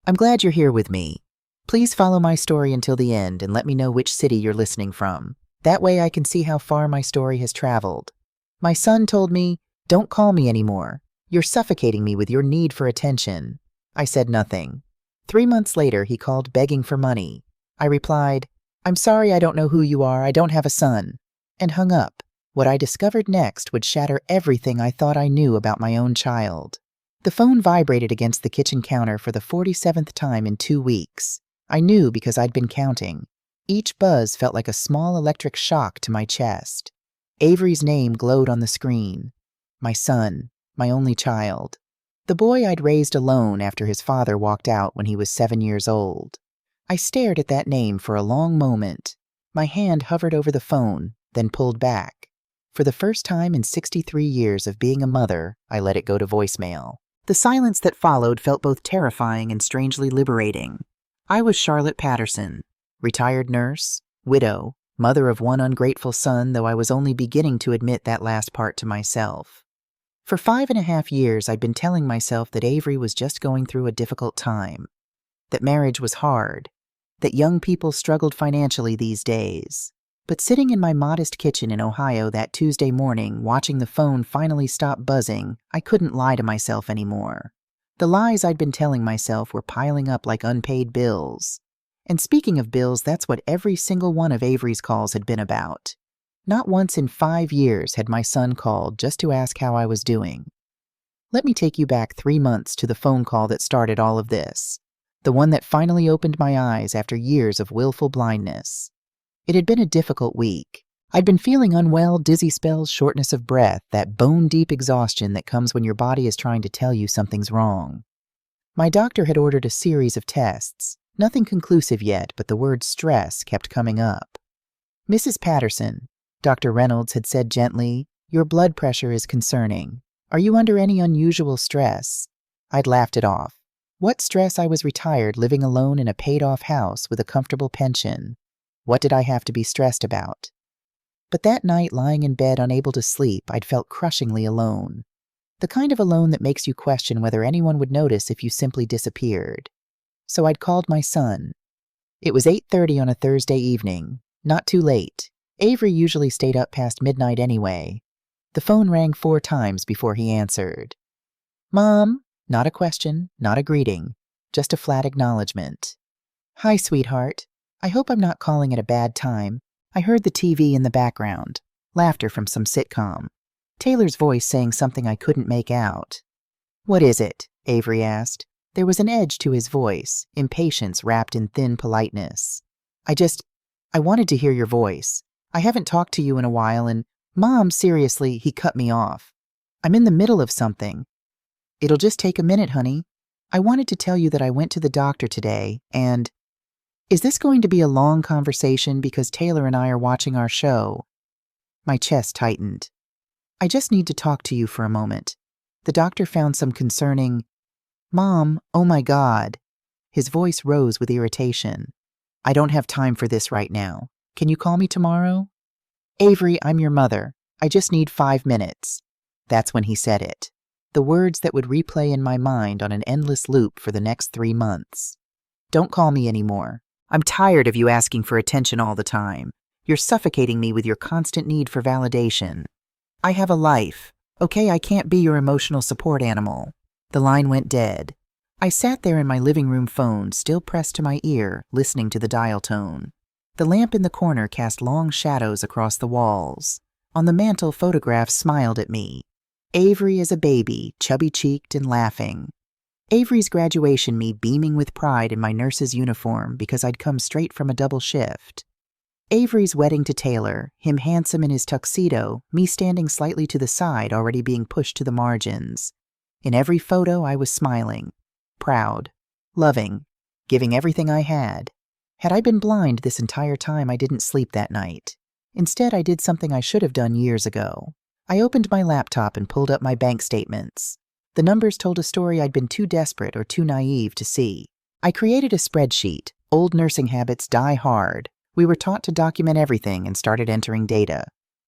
I'm glad you're here with me. Please follow my story until the end and let me know which city you're listening from. That way I can see how far my story has traveled. My son told me, "Don't call me anymore. You're suffocating me with your need for attention." I said nothing. 3 months later, he called begging for money. I replied, "I'm sorry, I don't know who you are. I don't have a son," and hung up. What I discovered next would shatter everything I thought I knew about my own child. The phone vibrated against the kitchen counter for the 47th time in 2 weeks. I knew because I'd been counting. Each buzz felt like a small electric shock to my chest. Avery's name glowed on the screen. My son, my only child. The boy I'd raised alone after his father walked out when he was 7 years old. I stared at that name for a long moment. My hand hovered over the phone, then pulled back. For the first time in 63 years of being a mother, I let it go to voicemail. The silence that followed felt both terrifying and strangely liberating. I was Charlotte Patterson, retired nurse, widow, mother of one ungrateful son, though I was only beginning to admit that last part to myself. For 5.5 years, I'd been telling myself that Avery was just going through a difficult time, that marriage was hard, that young people struggled financially these days. But sitting in my modest kitchen in Ohio that Tuesday morning, watching the phone finally stop buzzing, I couldn't lie to myself anymore. The lies I'd been telling myself were piling up like unpaid bills. And speaking of bills, that's what every single one of Avery's calls had been about. Not once in 5 years had my son called just to ask how I was doing. Let me take you back 3 months to the phone call that started all of this, the one that finally opened my eyes after years of willful blindness. It had been a difficult week. I'd been feeling unwell, dizzy spells, shortness of breath, that bone-deep exhaustion that comes when your body is trying to tell you something's wrong. My doctor had ordered a series of tests. Nothing conclusive yet, but the word stress kept coming up. "Mrs. Patterson," Dr. Reynolds had said gently, "your blood pressure is concerning. Are you under any unusual stress?" I'd laughed it off. What stress? I was retired, living alone in a paid-off house with a comfortable pension. What did I have to be stressed about? But that night, lying in bed unable to sleep, I'd felt crushingly alone. The kind of alone that makes you question whether anyone would notice if you simply disappeared. So I'd called my son. It was 8:30 on a Thursday evening. Not too late. Avery usually stayed up past midnight anyway. The phone rang 4 times before he answered. "Mom?" Not a question, not a greeting, just a flat acknowledgement. "Hi, sweetheart. I hope I'm not calling at a bad time. I heard the TV in the background. Laughter from some sitcom. Taylor's voice saying something I couldn't make out." "What is it?" Avery asked. There was an edge to his voice, impatience wrapped in thin politeness. I wanted to hear your voice. I haven't talked to you in a while and, Mom, seriously," he cut me off. "I'm in the middle of something. It'll just take a minute, honey. I wanted to tell you that I went to the doctor today and... Is this going to be a long conversation because Taylor and I are watching our show?" My chest tightened. "I just need to talk to you for a moment. The doctor found some concerning..." "Mom, oh my God." His voice rose with irritation. "I don't have time for this right now. Can you call me tomorrow?" "Avery, I'm your mother. I just need 5 minutes. That's when he said it. The words that would replay in my mind on an endless loop for the next 3 months. "Don't call me anymore. I'm tired of you asking for attention all the time. You're suffocating me with your constant need for validation. I have a life. Okay, I can't be your emotional support animal." The line went dead. I sat there in my living room phone, still pressed to my ear, listening to the dial tone. The lamp in the corner cast long shadows across the walls. On the mantel, photographs smiled at me. Avery as a baby, chubby-cheeked and laughing. Avery's graduation, me beaming with pride in my nurse's uniform because I'd come straight from a double shift. Avery's wedding to Taylor, him handsome in his tuxedo, me standing slightly to the side, already being pushed to the margins. In every photo, I was smiling, proud, loving, giving everything I had. Had I been blind this entire time, I didn't sleep that night. Instead, I did something I should have done years ago. I opened my laptop and pulled up my bank statements. The numbers told a story I'd been too desperate or too naive to see. I created a spreadsheet. Old nursing habits die hard. We were taught to document everything and started entering data.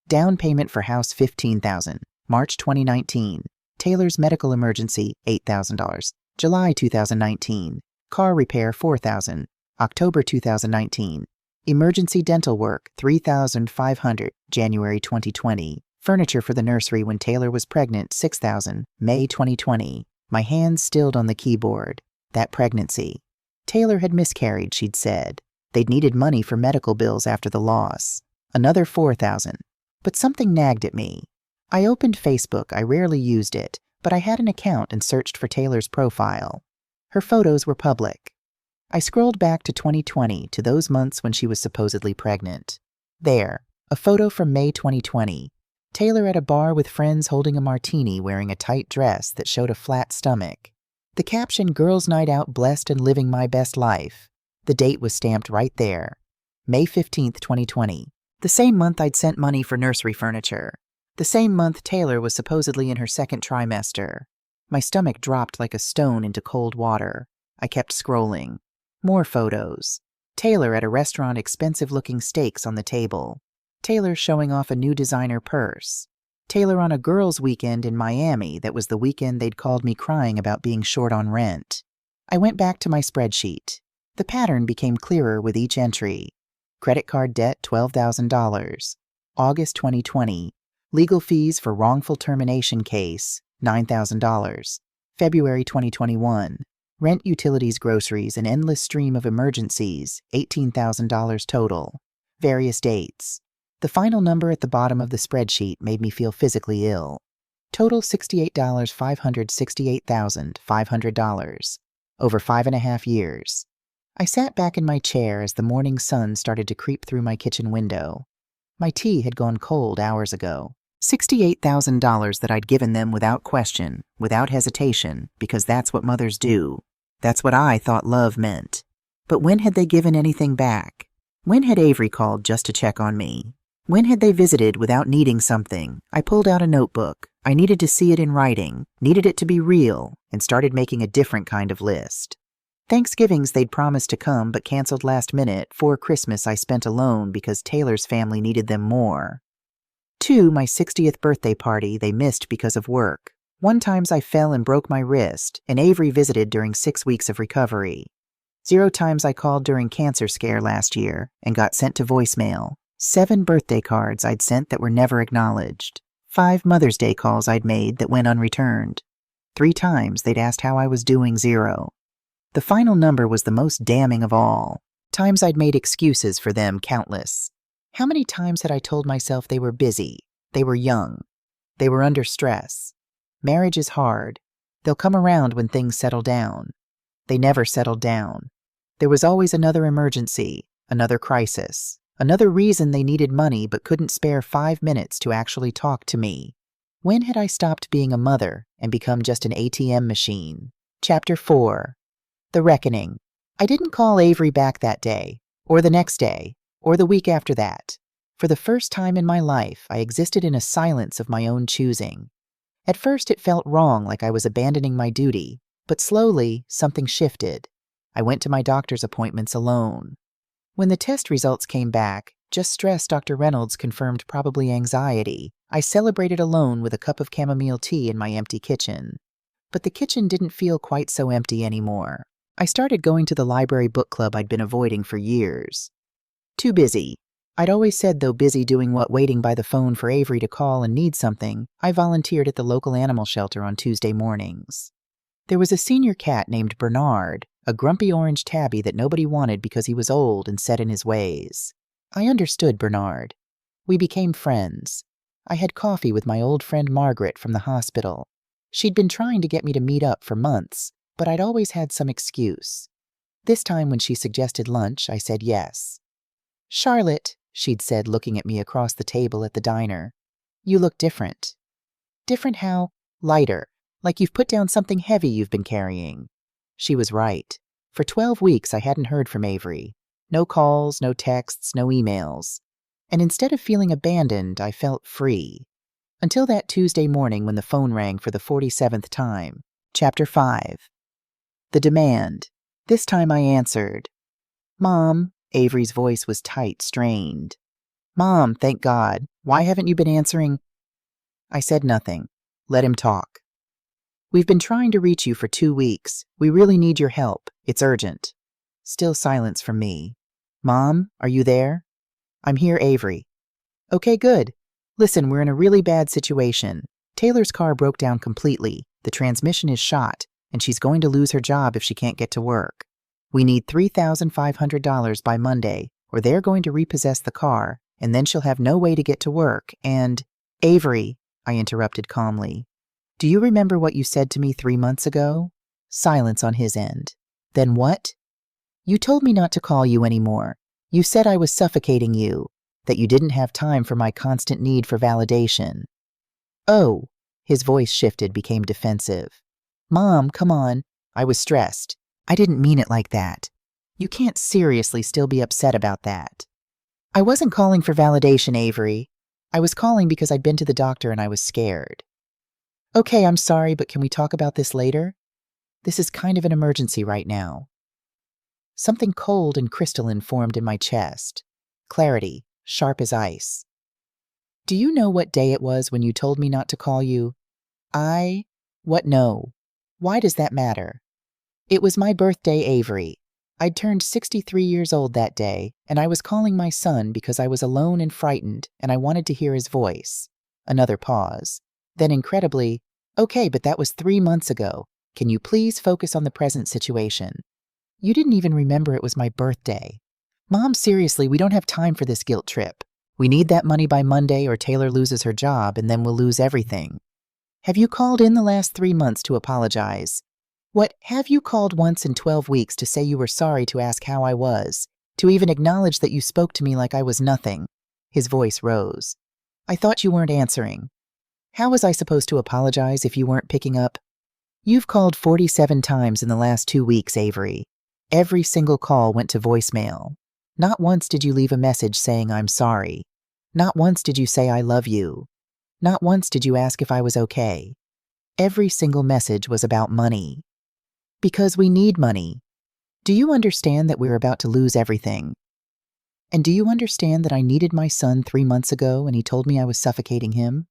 Down payment for house $15,000, March 2019. Taylor's medical emergency $8,000, July 2019. Car repair, $4,000. October 2019. Emergency dental work, $3,500. January 2020. Furniture for the nursery when Taylor was pregnant, $6,000. May 2020. My hands stilled on the keyboard. That pregnancy. Taylor had miscarried, she'd said. They'd needed money for medical bills after the loss. Another $4,000. But something nagged at me. I opened Facebook. I rarely used it, but I had an account and searched for Taylor's profile. Her photos were public. I scrolled back to 2020, to those months when she was supposedly pregnant. There, a photo from May 2020. Taylor at a bar with friends holding a martini, wearing a tight dress that showed a flat stomach. The caption, "Girls' Night Out, blessed and living my best life." The date was stamped right there. May 15th, 2020. The same month I'd sent money for nursery furniture. The same month Taylor was supposedly in her second trimester. My stomach dropped like a stone into cold water. I kept scrolling. More photos. Taylor at a restaurant, expensive-looking steaks on the table. Taylor showing off a new designer purse. Taylor on a girls' weekend in Miami that was the weekend they'd called me crying about being short on rent. I went back to my spreadsheet. The pattern became clearer with each entry. Credit card debt, $12,000. August 2020. Legal fees for wrongful termination case, $9,000. February 2021. Rent, utilities, groceries, an endless stream of emergencies, $18,000 total. Various dates. The final number at the bottom of the spreadsheet made me feel physically ill. Total $568,500. Over 5.5 years. I sat back in my chair as the morning sun started to creep through my kitchen window. My tea had gone cold hours ago. $68,000 that I'd given them without question, without hesitation, because that's what mothers do. That's what I thought love meant. But when had they given anything back? When had Avery called just to check on me? When had they visited without needing something? I pulled out a notebook. I needed to see it in writing, needed it to be real, and started making a different kind of list. Thanksgivings they'd promised to come but canceled last minute. For Christmas I spent alone because Taylor's family needed them more. 2, my 60th birthday party they missed because of work. 1 times I fell and broke my wrist, and Avery visited during 6 weeks of recovery. 0 times I called during cancer scare last year and got sent to voicemail. 7 birthday cards I'd sent that were never acknowledged. 5 Mother's Day calls I'd made that went unreturned. 3 times they'd asked how I was doing. 0. The final number was the most damning of all. Times I'd made excuses for them, countless. How many times had I told myself they were busy, they were young, they were under stress? Marriage is hard. They'll come around when things settle down. They never settled down. There was always another emergency, another crisis, another reason they needed money but couldn't spare 5 minutes to actually talk to me. When had I stopped being a mother and become just an ATM machine? Chapter 4. The Reckoning. I didn't call Avery back that day, or the next day, or the week after that. For the first time in my life, I existed in a silence of my own choosing. At first it felt wrong, like I was abandoning my duty, but slowly something shifted. I went to my doctor's appointments alone. When the test results came back, just stress, Dr. Reynolds confirmed probably anxiety. I celebrated alone with a cup of chamomile tea in my empty kitchen. But the kitchen didn't feel quite so empty anymore. I started going to the library book club I'd been avoiding for years. Too busy. I'd always said, though busy doing what, waiting by the phone for Avery to call and need something, I volunteered at the local animal shelter on Tuesday mornings. There was a senior cat named Bernard, a grumpy orange tabby that nobody wanted because he was old and set in his ways. I understood Bernard. We became friends. I had coffee with my old friend Margaret from the hospital. She'd been trying to get me to meet up for months, but I'd always had some excuse. This time when she suggested lunch, I said yes. "Charlotte," she'd said, looking at me across the table at the diner, "you look different." Different how? Lighter, like you've put down something heavy you've been carrying. She was right. For 12 weeks I hadn't heard from Avery. No calls, no texts, no emails. And instead of feeling abandoned, I felt free. Until that Tuesday morning when the phone rang for the 47th time. Chapter 5. The Demand. This time I answered. "Mom." Avery's voice was tight, strained. "Mom, thank God. Why haven't you been answering?" I said nothing. Let him talk. We've been trying to reach you for 2 weeks. We really need your help. It's urgent. Still silence from me. Mom, are you there? I'm here, Avery. Okay, good. Listen, we're in a really bad situation. Taylor's car broke down completely. The transmission is shot, and she's going to lose her job if she can't get to work. We need $3,500 by Monday, or they're going to repossess the car, and then she'll have no way to get to work, and… Avery, I interrupted calmly. Do you remember what you said to me 3 months ago? Silence on his end. Then what? You told me not to call you anymore. You said I was suffocating you, that you didn't have time for my constant need for validation. Oh, his voice shifted, became defensive. Mom, come on. I was stressed. I didn't mean it like that. You can't seriously still be upset about that. I wasn't calling for validation, Avery. I was calling because I'd been to the doctor and I was scared. Okay, I'm sorry, but can we talk about this later? This is kind of an emergency right now. Something cold and crystalline formed in my chest. Clarity, sharp as ice. Do you know what day it was when you told me not to call you? What? No. Why does that matter? It was my birthday, Avery. I'd turned 63 years old that day, and I was calling my son because I was alone and frightened, and I wanted to hear his voice. Another pause. Then incredibly, okay, but that was 3 months ago. Can you please focus on the present situation? You didn't even remember it was my birthday. Mom, seriously, we don't have time for this guilt trip. We need that money by Monday or Taylor loses her job and then we'll lose everything. Have you called in the last 3 months to apologize? What, have you called once in 12 weeks to say you were sorry, to ask how I was, to even acknowledge that you spoke to me like I was nothing? His voice rose. I thought you weren't answering. How was I supposed to apologize if you weren't picking up? You've called 47 times in the last 2 weeks, Avery. Every single call went to voicemail. Not once did you leave a message saying I'm sorry. Not once did you say I love you. Not once did you ask if I was okay. Every single message was about money. Because we need money. Do you understand that we're about to lose everything? And do you understand that I needed my son 3 months ago and he told me I was suffocating him?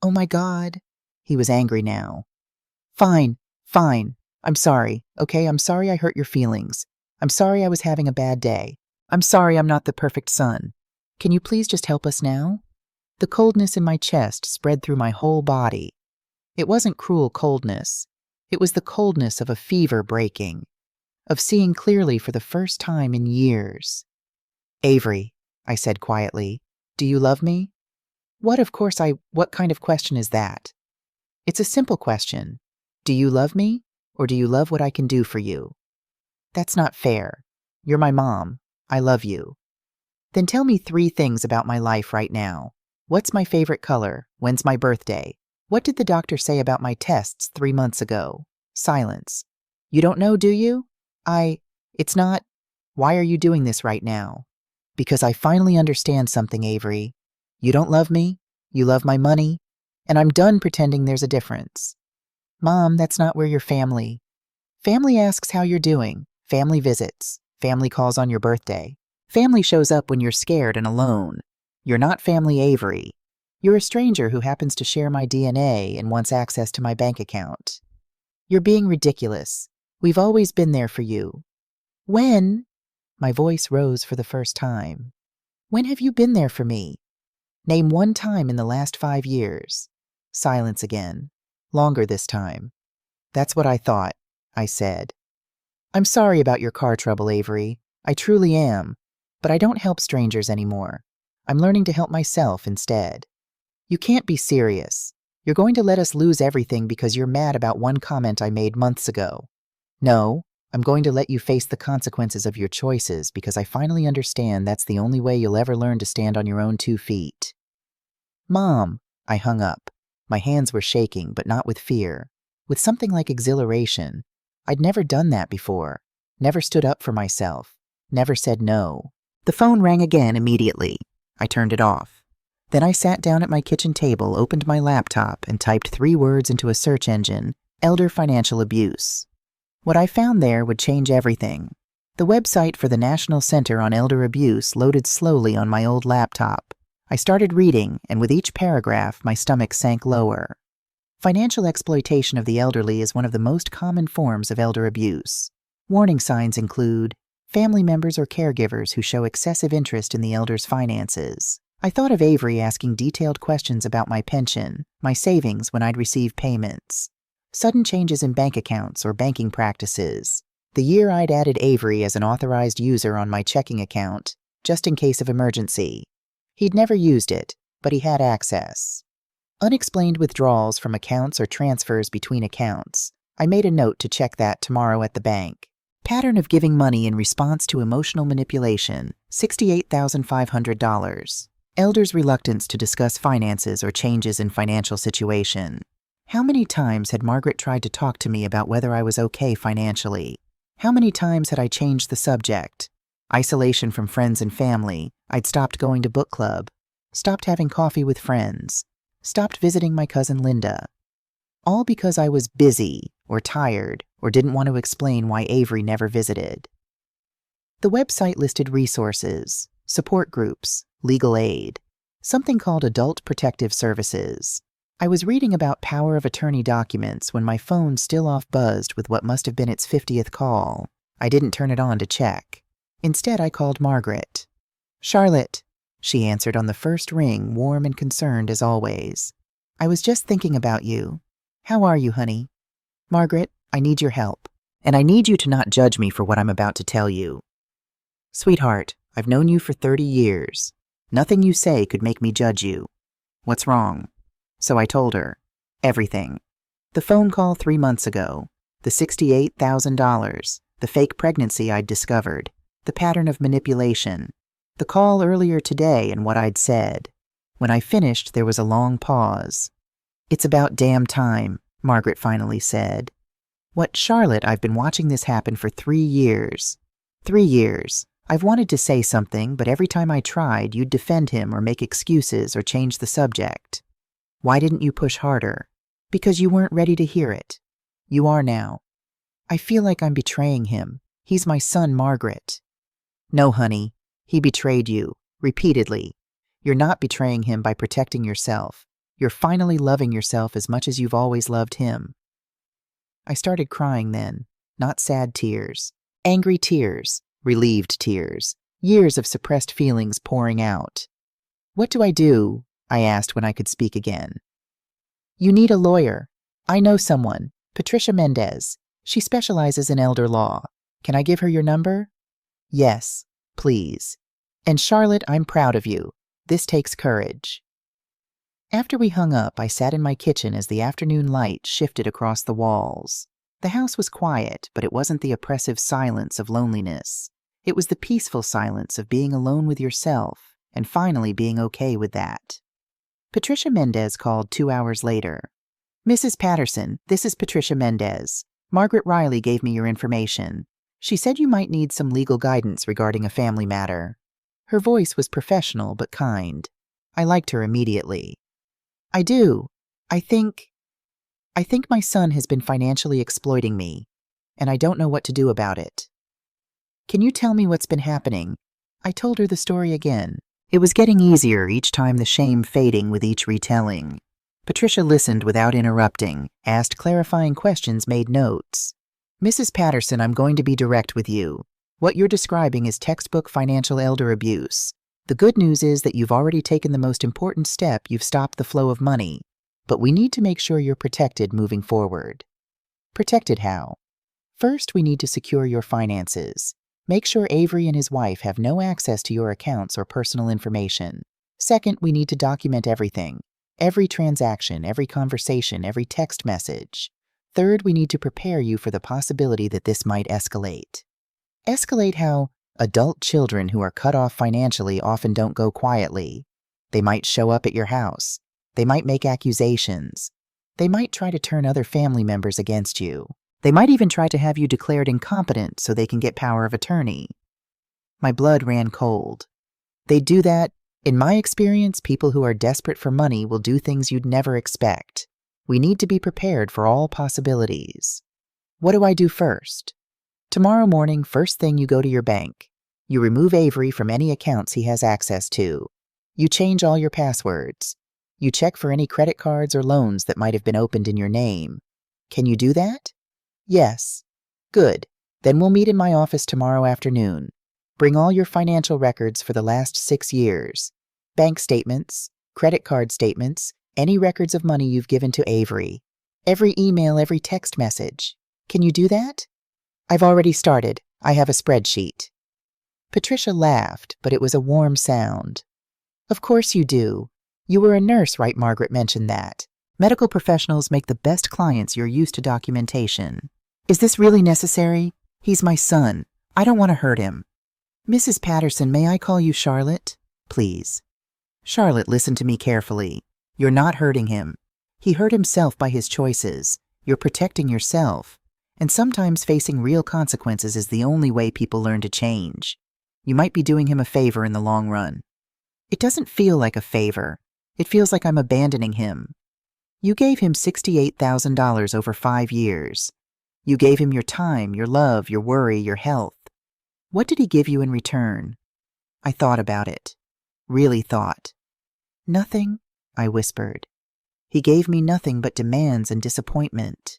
Oh my God. He was angry now. Fine. I'm sorry, okay? I'm sorry I hurt your feelings. I'm sorry I was having a bad day. I'm sorry I'm not the perfect son. Can you please just help us now? The coldness in my chest spread through my whole body. It wasn't cruel coldness. It was the coldness of a fever breaking, of seeing clearly for the first time in years. Avery, I said quietly, do you love me? What kind of question is that? It's a simple question. Do you love me, or do you love what I can do for you? That's not fair. You're my mom. I love you. Then tell me 3 things about my life right now. What's my favorite color? When's my birthday? What did the doctor say about my tests 3 months ago? Silence. You don't know, do you? It's not. Why are you doing this right now? Because I finally understand something, Avery. You don't love me, you love my money, and I'm done pretending there's a difference. Mom, that's not where you're family. Family asks how you're doing. Family visits. Family calls on your birthday. Family shows up when you're scared and alone. You're not family, Avery. You're a stranger who happens to share my DNA and wants access to my bank account. You're being ridiculous. We've always been there for you. When? My voice rose for the first time. When have you been there for me? Name 1 time in the last 5 years. Silence again. Longer this time. That's what I thought, I said. I'm sorry about your car trouble, Avery. I truly am. But I don't help strangers anymore. I'm learning to help myself instead. You can't be serious. You're going to let us lose everything because you're mad about 1 comment I made months ago. No, I'm going to let you face the consequences of your choices because I finally understand that's the only way you'll ever learn to stand on your own 2 feet. Mom, I hung up. My hands were shaking, but not with fear. With something like exhilaration. I'd never done that before. Never stood up for myself. Never said no. The phone rang again immediately. I turned it off. Then I sat down at my kitchen table, opened my laptop, and typed 3 words into a search engine: elder financial abuse. What I found there would change everything. The website for the National Center on Elder Abuse loaded slowly on my old laptop. I started reading, and with each paragraph, my stomach sank lower. Financial exploitation of the elderly is one of the most common forms of elder abuse. Warning signs include family members or caregivers who show excessive interest in the elder's finances. I thought of Avery asking detailed questions about my pension, my savings when I'd receive payments, sudden changes in bank accounts or banking practices. The year I'd added Avery as an authorized user on my checking account, just in case of emergency. He'd never used it, but he had access. Unexplained withdrawals from accounts or transfers between accounts. I made a note to check that tomorrow at the bank. Pattern of giving money in response to emotional manipulation, $68,500. Elders' reluctance to discuss finances or changes in financial situation. How many times had Margaret tried to talk to me about whether I was okay financially? How many times had I changed the subject? Isolation from friends and family. I'd stopped going to book club, stopped having coffee with friends, stopped visiting my cousin Linda. All because I was busy or tired or didn't want to explain why Avery never visited. The website listed resources, support groups, legal aid, something called Adult Protective Services. I was reading about power of attorney documents when my phone still off buzzed with what must have been its 50th call. I didn't turn it on to check. Instead, I called Margaret. "Charlotte," she answered on the first ring, warm and concerned as always. "I was just thinking about you. How are you, honey? Margaret, I need your help. And I need you to not judge me for what I'm about to tell you. Sweetheart, I've known you for 30 years. Nothing you say could make me judge you. What's wrong?" So I told her. Everything. The phone call 3 months ago, the $68,000, the fake pregnancy I'd discovered, the pattern of manipulation, the call earlier today and what I'd said. When I finished, there was a long pause. "It's about damn time," Margaret finally said. "What, Charlotte, I've been watching this happen for 3 years. 3 years. I've wanted to say something, but every time I tried, you'd defend him or make excuses or change the subject. Why didn't you push harder? Because you weren't ready to hear it. You are now. I feel like I'm betraying him. He's my son, Margaret." "No, honey. He betrayed you. Repeatedly. You're not betraying him by protecting yourself. You're finally loving yourself as much as you've always loved him." I started crying then. Not sad tears. Angry tears. Relieved tears. Years of suppressed feelings pouring out. "What do I do?" I asked when I could speak again. "You need a lawyer. I know someone. Patricia Mendez. She specializes in elder law. Can I give her your number?" "Yes, please. And Charlotte, I'm proud of you. This takes courage." After we hung up, I sat in my kitchen as the afternoon light shifted across the walls. The house was quiet, but it wasn't the oppressive silence of loneliness. It was the peaceful silence of being alone with yourself, and finally being okay with that. Patricia Mendez called 2 hours later. "Mrs. Patterson, this is Patricia Mendez. Margaret Riley gave me your information. She said you might need some legal guidance regarding a family matter." Her voice was professional but kind. I liked her immediately. "I do. I think my son has been financially exploiting me, and I don't know what to do about it. Can you tell me what's been happening?" I told her the story again. It was getting easier each time, the shame fading with each retelling. Patricia listened without interrupting, asked clarifying questions, made notes. "Mrs. Patterson, I'm going to be direct with you. What you're describing is textbook financial elder abuse. The good news is that you've already taken the most important step. You've stopped the flow of money. But we need to make sure you're protected moving forward." "Protected how?" "First, we need to secure your finances. Make sure Avery and his wife have no access to your accounts or personal information. Second, we need to document everything. Every transaction, every conversation, every text message. Third, we need to prepare you for the possibility that this might escalate." "Escalate how?" "Adult children who are cut off financially often don't go quietly. They might show up at your house. They might make accusations. They might try to turn other family members against you. They might even try to have you declared incompetent so they can get power of attorney." My blood ran cold. "They do that. In my experience, people who are desperate for money will do things you'd never expect. We need to be prepared for all possibilities." "What do I do first?" "Tomorrow morning, first thing, you go to your bank. You remove Avery from any accounts he has access to. You change all your passwords. You check for any credit cards or loans that might have been opened in your name. Can you do that? Yes. Good. Then we'll meet in my office tomorrow afternoon. Bring all your financial records for the last 6 years. Bank statements, credit card statements, any records of money you've given to Avery. Every email, every text message. Can you do that? I've already started. I have a spreadsheet. Patricia laughed, but it was a warm sound. Of course you do. You were a nurse, right? Margaret mentioned that. Medical professionals make the best clients. You're used to documentation. Is this really necessary? He's my son. I don't want to hurt him. Mrs. Patterson, may I call you Charlotte? Please. Charlotte, listen to me carefully. You're not hurting him. He hurt himself by his choices. You're protecting yourself. And sometimes facing real consequences is the only way people learn to change. You might be doing him a favor in the long run. It doesn't feel like a favor. It feels like I'm abandoning him. You gave him $68,000 over 5 years. You gave him your time, your love, your worry, your health. What did he give you in return? I thought about it. Really thought. Nothing, I whispered. He gave me nothing but demands and disappointment.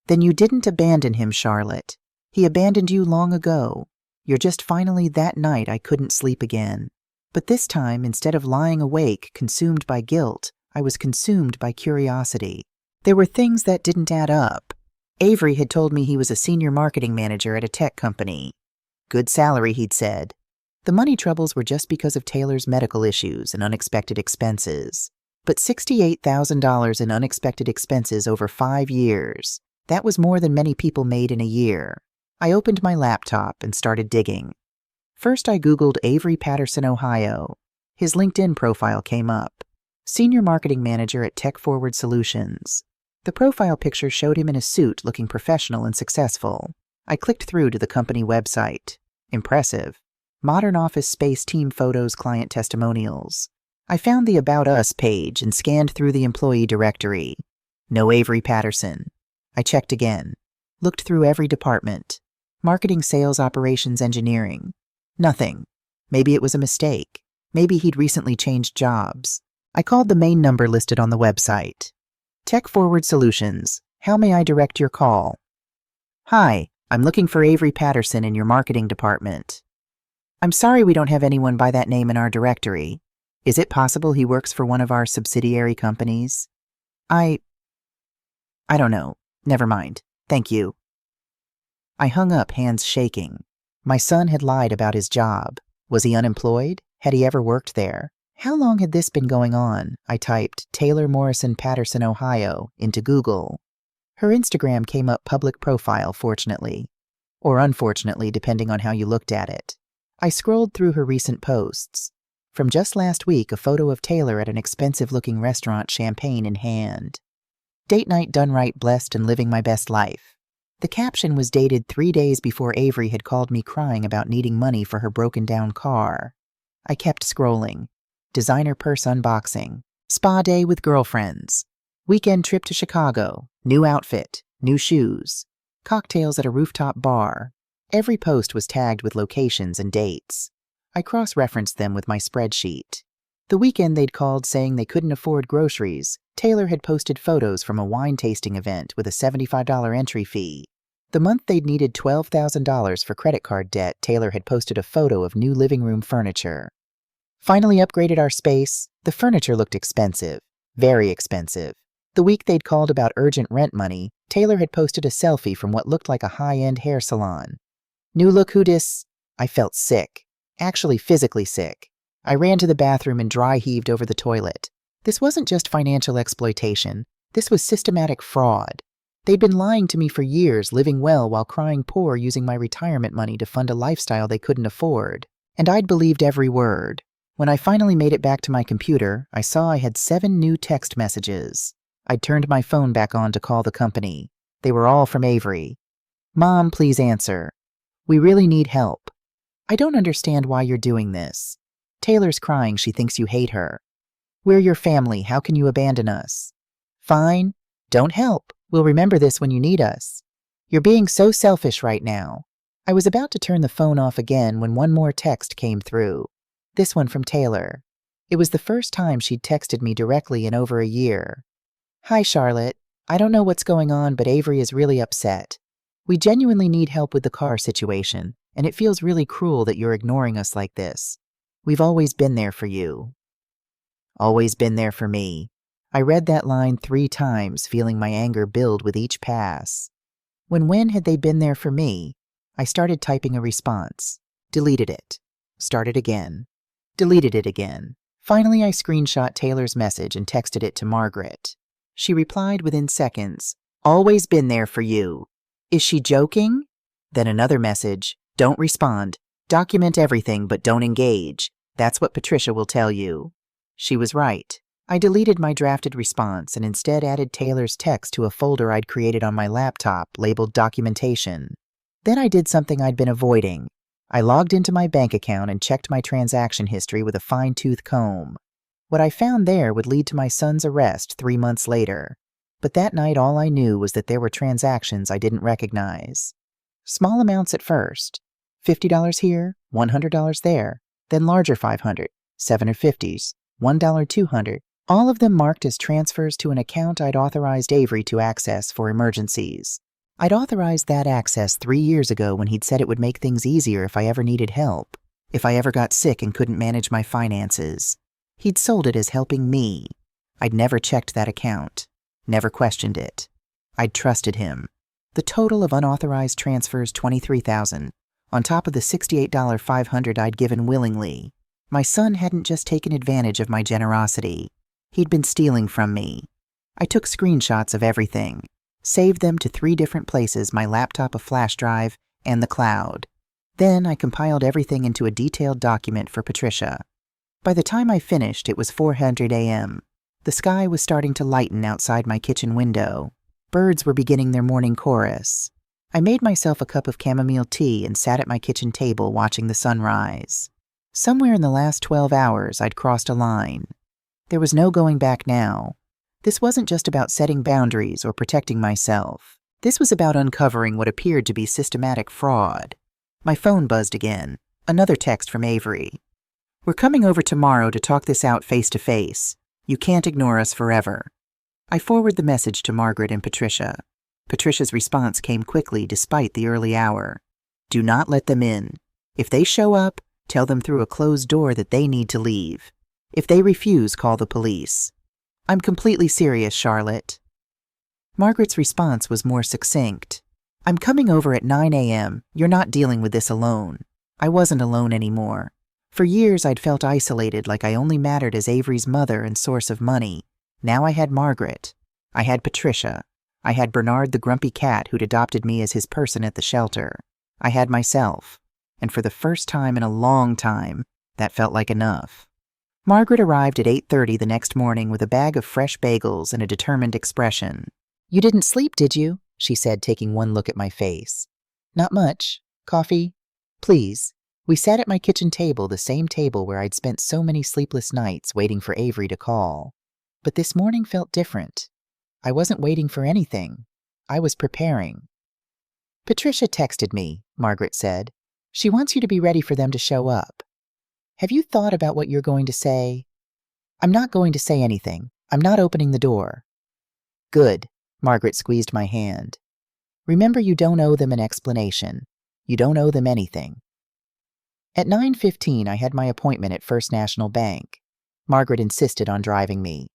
Then you didn't abandon him, Charlotte. He abandoned you long ago. You're just finally that night I couldn't sleep again. But this time, instead of lying awake, consumed by guilt, I was consumed by curiosity. There were things that didn't add up. Avery had told me he was a senior marketing manager at a tech company. Good salary, he'd said. The money troubles were just because of Taylor's medical issues and unexpected expenses. But $68,000 in unexpected expenses over 5 years. That was more than many people made in a year. I opened my laptop and started digging. First, I Googled Avery Patterson, Ohio. His LinkedIn profile came up. Senior marketing manager at Tech Forward Solutions. The profile picture showed him in a suit looking professional and successful. I clicked through to the company website. Impressive. Modern office space, team photos, client testimonials. I found the About Us page and scanned through the employee directory. No Avery Patterson. I checked again. Looked through every department. Marketing, sales, operations, engineering. Nothing. Maybe it was a mistake. Maybe he'd recently changed jobs. I called the main number listed on the website. Tech Forward Solutions. How may I direct your call? Hi, I'm looking for Avery Patterson in your marketing department. I'm sorry we don't have anyone by that name in our directory. Is it possible he works for one of our subsidiary companies? I don't know. Never mind. Thank you. I hung up, hands shaking. My son had lied about his job. Was he unemployed? Had he ever worked there? How long had this been going on? I typed Taylor Morrison Patterson, Ohio, into Google. Her Instagram came up public profile, fortunately. Or unfortunately, depending on how you looked at it. I scrolled through her recent posts. From just last week, a photo of Taylor at an expensive-looking restaurant, champagne in hand. Date night done right, blessed and living my best life. The caption was dated 3 days before Avery had called me crying about needing money for her broken-down car. I kept scrolling. Designer purse unboxing. Spa day with girlfriends. Weekend trip to Chicago. New outfit. New shoes. Cocktails at a rooftop bar. Every post was tagged with locations and dates. I cross-referenced them with my spreadsheet. The weekend they'd called saying they couldn't afford groceries, Taylor had posted photos from a wine tasting event with a $75 entry fee. The month they'd needed $12,000 for credit card debt, Taylor had posted a photo of new living room furniture. Finally upgraded our space. The furniture looked expensive. Very expensive. The week they'd called about urgent rent money, Taylor had posted a selfie from what looked like a high-end hair salon. New look, who dis? I felt sick. Actually physically sick. I ran to the bathroom and dry heaved over the toilet. This wasn't just financial exploitation. This was systematic fraud. They'd been lying to me for years, living well while crying poor, using my retirement money to fund a lifestyle they couldn't afford. And I'd believed every word. When I finally made it back to my computer, I saw I had 7 new text messages. I'd turned my phone back on to call the company. They were all from Avery. Mom, please answer. We really need help. I don't understand why you're doing this. Taylor's crying, she thinks you hate her. We're your family, how can you abandon us? Fine, don't help. We'll remember this when you need us. You're being so selfish right now. I was about to turn the phone off again when one more text came through. This one from Taylor. It was the first time she'd texted me directly in over a year. Hi, Charlotte. I don't know what's going on, but Avery is really upset. We genuinely need help with the car situation, and it feels really cruel that you're ignoring us like this. We've always been there for you. Always been there for me. I read that line 3 times, feeling my anger build with each pass. When had they been there for me? I started typing a response. Deleted it. Started again. Deleted it again. Finally, I screenshot Taylor's message and texted it to Margaret. She replied within seconds, always been there for you. Is she joking? Then another message, don't respond. Document everything but don't engage. That's what Patricia will tell you. She was right. I deleted my drafted response and instead added Taylor's text to a folder I'd created on my laptop labeled Documentation. Then I did something I'd been avoiding. I logged into my bank account and checked my transaction history with a fine-tooth comb. What I found there would lead to my son's arrest 3 months later. But that night all I knew was that there were transactions I didn't recognize. Small amounts at first. $50 here, $100 there, then larger $500, $750s, $1 $200, all of them marked as transfers to an account I'd authorized Avery to access for emergencies. I'd authorized that access 3 years ago when he'd said it would make things easier if I ever needed help, if I ever got sick and couldn't manage my finances. He'd sold it as helping me. I'd never checked that account, never questioned it. I'd trusted him. The total of unauthorized transfers, $23,000, on top of the $68 $500 I'd given willingly. My son hadn't just taken advantage of my generosity. He'd been stealing from me. I took screenshots of everything, saved them to 3 different places, my laptop, a flash drive, and the cloud. Then I compiled everything into a detailed document for Patricia. By the time I finished, it was 4:00 a.m. The sky was starting to lighten outside my kitchen window. Birds were beginning their morning chorus. I made myself a cup of chamomile tea and sat at my kitchen table watching the sunrise. Somewhere in the last 12 hours, I'd crossed a line. There was no going back now. This wasn't just about setting boundaries or protecting myself. This was about uncovering what appeared to be systematic fraud. My phone buzzed again. Another text from Avery. We're coming over tomorrow to talk this out face to face. You can't ignore us forever. I forwarded the message to Margaret and Patricia. Patricia's response came quickly despite the early hour. Do not let them in. If they show up, tell them through a closed door that they need to leave. If they refuse, call the police. I'm completely serious, Charlotte. Margaret's response was more succinct. I'm coming over at 9 a.m. You're not dealing with this alone. I wasn't alone anymore. For years I'd felt isolated, like I only mattered as Avery's mother and source of money. Now I had Margaret. I had Patricia. I had Bernard the grumpy cat who'd adopted me as his person at the shelter. I had myself. And for the first time in a long time, that felt like enough. Margaret arrived at 8:30 the next morning with a bag of fresh bagels and a determined expression. You didn't sleep, did you? She said, taking one look at my face. Not much. Coffee? Please. We sat at my kitchen table, the same table where I'd spent so many sleepless nights waiting for Avery to call. But this morning felt different. I wasn't waiting for anything. I was preparing. Patricia texted me, Margaret said. She wants you to be ready for them to show up. Have you thought about what you're going to say? I'm not going to say anything. I'm not opening the door. Good. Margaret squeezed my hand. Remember, you don't owe them an explanation. You don't owe them anything. At 9:15, I had my appointment at First National Bank. Margaret insisted on driving me.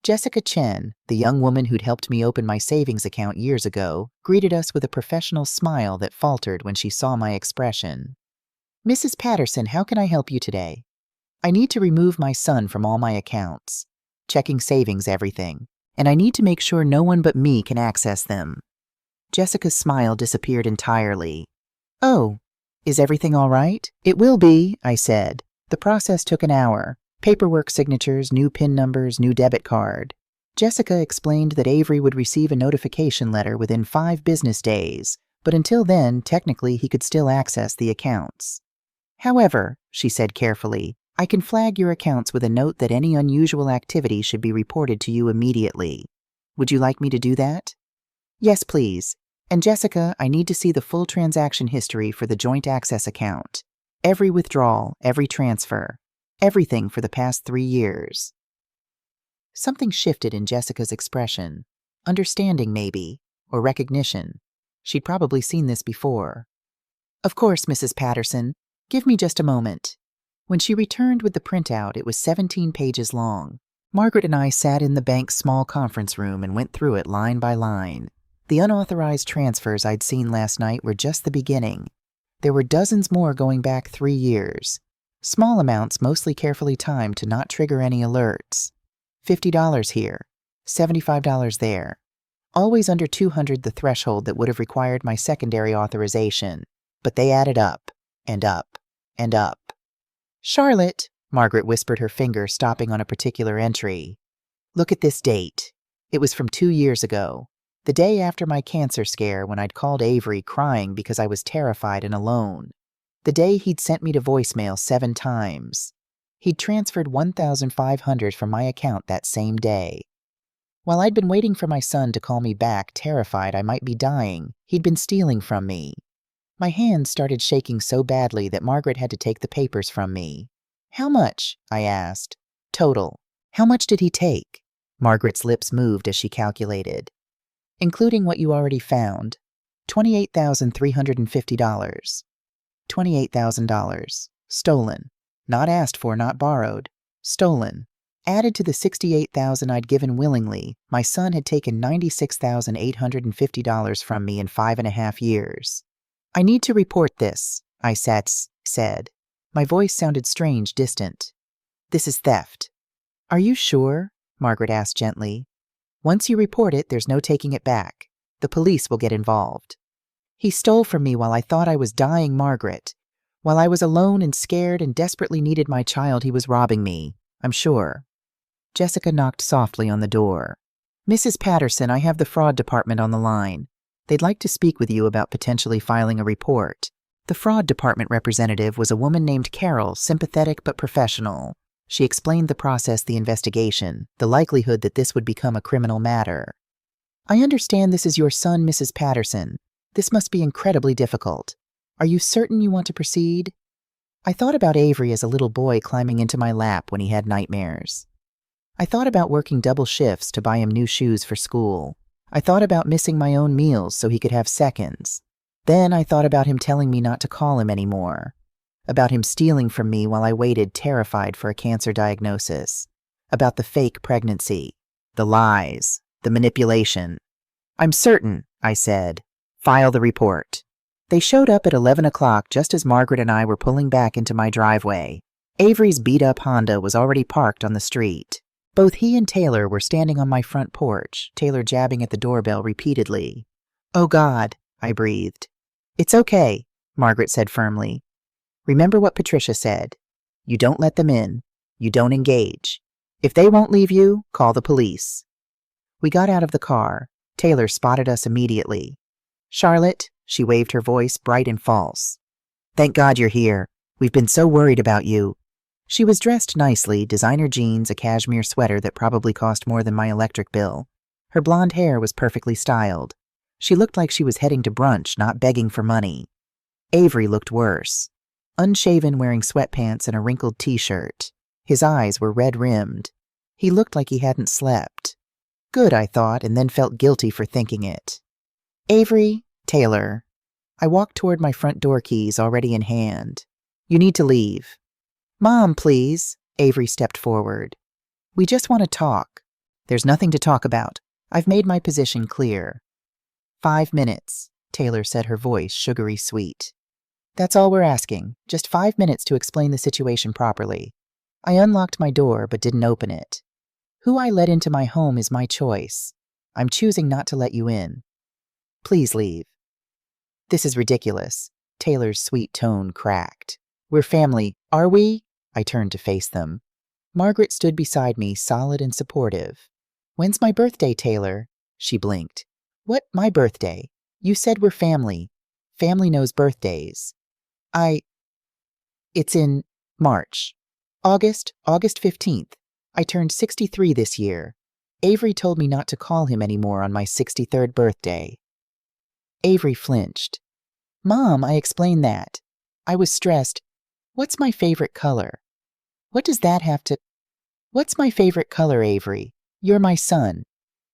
Jessica Chen, the young woman who'd helped me open my savings account years ago, greeted us with a professional smile that faltered when she saw my expression. Mrs. Patterson, how can I help you today? I need to remove my son from all my accounts. Checking savings, everything. And I need to make sure no one but me can access them. Jessica's smile disappeared entirely. Oh, is everything all right? It will be, I said. The process took an hour. Paperwork, signatures, new PIN numbers, new debit card. Jessica explained that Avery would receive a notification letter within 5 business days, but until then, technically, he could still access the accounts. However, she said carefully, I can flag your accounts with a note that any unusual activity should be reported to you immediately. Would you like me to do that? Yes, please. And Jessica, I need to see the full transaction history for the joint access account. Every withdrawal, every transfer. Everything for the past 3 years. Something shifted in Jessica's expression. Understanding, maybe, or recognition. She'd probably seen this before. Of course, Mrs. Patterson. Give me just a moment. When she returned with the printout, it was 17 pages long. Margaret and I sat in the bank's small conference room and went through it line by line. The unauthorized transfers I'd seen last night were just the beginning. There were dozens more going back 3 years. Small amounts mostly carefully timed to not trigger any alerts. $50 here, $75 there. Always under 200, the threshold that would have required my secondary authorization. But they added up, and up, and up. Charlotte, Margaret whispered, her finger stopping on a particular entry. Look at this date. It was from 2 years ago. The day after my cancer scare, when I'd called Avery crying because I was terrified and alone. The day he'd sent me to voicemail 7 times. He'd transferred $1,500 from my account that same day. While I'd been waiting for my son to call me back, terrified I might be dying, he'd been stealing from me. My hands started shaking so badly that Margaret had to take the papers from me. How much? I asked. Total. How much did he take? Margaret's lips moved as she calculated. Including what you already found, $28,350. $28,000. Stolen. Not asked for, not borrowed. Stolen. Added to the $68,000 I'd given willingly, my son had taken $96,850 from me in 5.5 years. I need to report this, I said. My voice sounded strange, distant. This is theft. Are you sure? Margaret asked gently. Once you report it, there's no taking it back. The police will get involved. He stole from me while I thought I was dying, Margaret. While I was alone and scared and desperately needed my child, he was robbing me, I'm sure. Jessica knocked softly on the door. Mrs. Patterson, I have the fraud department on the line. They'd like to speak with you about potentially filing a report. The fraud department representative was a woman named Carol, sympathetic but professional. She explained the process, the investigation, the likelihood that this would become a criminal matter. I understand this is your son, Mrs. Patterson. This must be incredibly difficult. Are you certain you want to proceed? I thought about Avery as a little boy climbing into my lap when he had nightmares. I thought about working double shifts to buy him new shoes for school. I thought about missing my own meals so he could have seconds. Then I thought about him telling me not to call him anymore. About him stealing from me while I waited, terrified, for a cancer diagnosis. About the fake pregnancy. The lies. The manipulation. I'm certain, I said. File the report. They showed up at 11 o'clock just as Margaret and I were pulling back into my driveway. Avery's beat-up Honda was already parked on the street. Both he and Taylor were standing on my front porch, Taylor jabbing at the doorbell repeatedly. Oh God, I breathed. It's okay, Margaret said firmly. Remember what Patricia said. You don't let them in. You don't engage. If they won't leave you, call the police. We got out of the car. Taylor spotted us immediately. Charlotte, she waved, her voice bright and false. Thank God you're here. We've been so worried about you. She was dressed nicely, designer jeans, a cashmere sweater that probably cost more than my electric bill. Her blonde hair was perfectly styled. She looked like she was heading to brunch, not begging for money. Avery looked worse. Unshaven, wearing sweatpants and a wrinkled t-shirt. His eyes were red-rimmed. He looked like he hadn't slept. Good, I thought, and then felt guilty for thinking it. Avery, Taylor. I walked toward my front door keys already in hand. You need to leave. Mom, please. Avery stepped forward. We just want to talk. There's nothing to talk about. I've made my position clear. 5 minutes, Taylor said, her voice sugary sweet. That's all we're asking. Just 5 minutes to explain the situation properly. I unlocked my door but didn't open it. Who I let into my home is my choice. I'm choosing not to let you in. Please leave. This is ridiculous. Taylor's sweet tone cracked. We're family, are we? I turned to face them. Margaret stood beside me, solid and supportive. When's my birthday, Taylor? She blinked. What, my birthday? You said we're family. Family knows birthdays. It's in March. August 15th. I turned 63 this year. Avery told me not to call him anymore on my 63rd birthday. Avery flinched. Mom, I explained that. I was stressed. What's my favorite color? What does that have to... What's my favorite color, Avery? You're my son.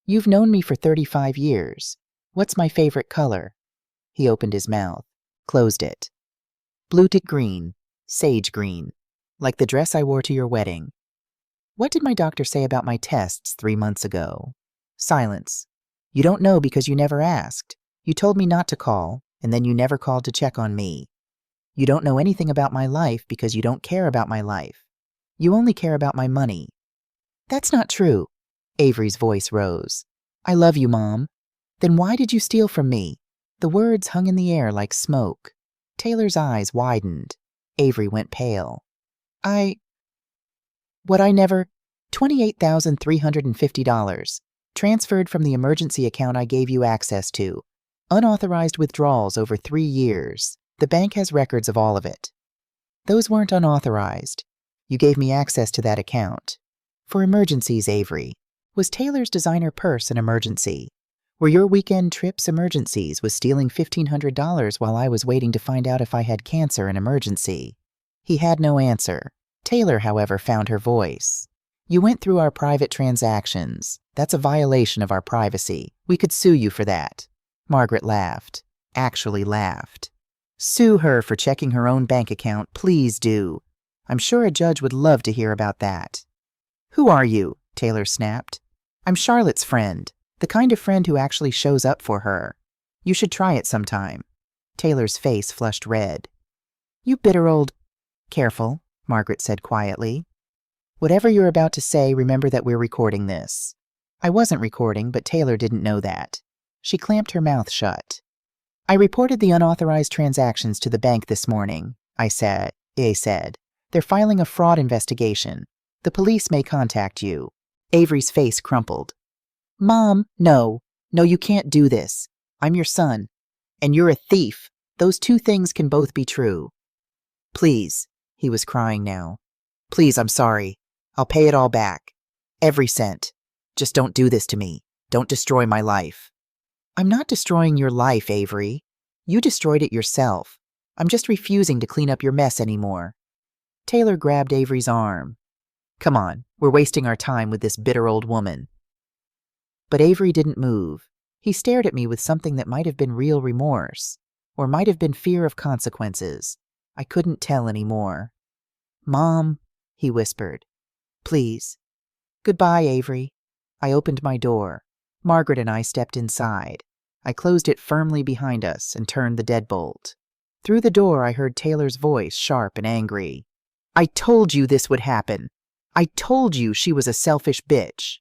You've known me for 35 years. What's my favorite color? He opened his mouth, closed it. Blue to green, sage green, like the dress I wore to your wedding. What did my doctor say about my tests 3 months ago? Silence. You don't know because you never asked. You told me not to call, and then you never called to check on me. You don't know anything about my life because you don't care about my life. You only care about my money. That's not true. Avery's voice rose. I love you, Mom. Then why did you steal from me? The words hung in the air like smoke. Taylor's eyes widened. Avery went pale. $28,350, transferred from the emergency account I gave you access to. Unauthorized withdrawals over 3 years. The bank has records of all of it. Those weren't unauthorized. You gave me access to that account. For emergencies, Avery. Was Taylor's designer purse an emergency? Were your weekend trips emergencies? Was stealing $1,500 while I was waiting to find out if I had cancer an emergency? He had no answer. Taylor, however, found her voice. You went through our private transactions. That's a violation of our privacy. We could sue you for that. Margaret laughed. Actually laughed. Sue her for checking her own bank account, please do. I'm sure a judge would love to hear about that. Who are you? Taylor snapped. I'm Charlotte's friend, the kind of friend who actually shows up for her. You should try it sometime. Taylor's face flushed red. You bitter old... Careful, Margaret said quietly. Whatever you're about to say, remember that we're recording this. I wasn't recording, but Taylor didn't know that. She clamped her mouth shut. I reported the unauthorized transactions to the bank this morning, they said. They're filing a fraud investigation. The police may contact you. Avery's face crumpled. Mom, no. No, you can't do this. I'm your son. And you're a thief. Those two things can both be true. Please, he was crying now. Please, I'm sorry. I'll pay it all back. Every cent. Just don't do this to me. Don't destroy my life. I'm not destroying your life, Avery. You destroyed it yourself. I'm just refusing to clean up your mess anymore. Taylor grabbed Avery's arm. Come on, we're wasting our time with this bitter old woman. But Avery didn't move. He stared at me with something that might have been real remorse, or might have been fear of consequences. I couldn't tell anymore. Mom, he whispered. Please. Goodbye, Avery. I opened my door. Margaret and I stepped inside. I closed it firmly behind us and turned the deadbolt. Through the door, I heard Taylor's voice, sharp and angry. I told you this would happen. I told you she was a selfish bitch.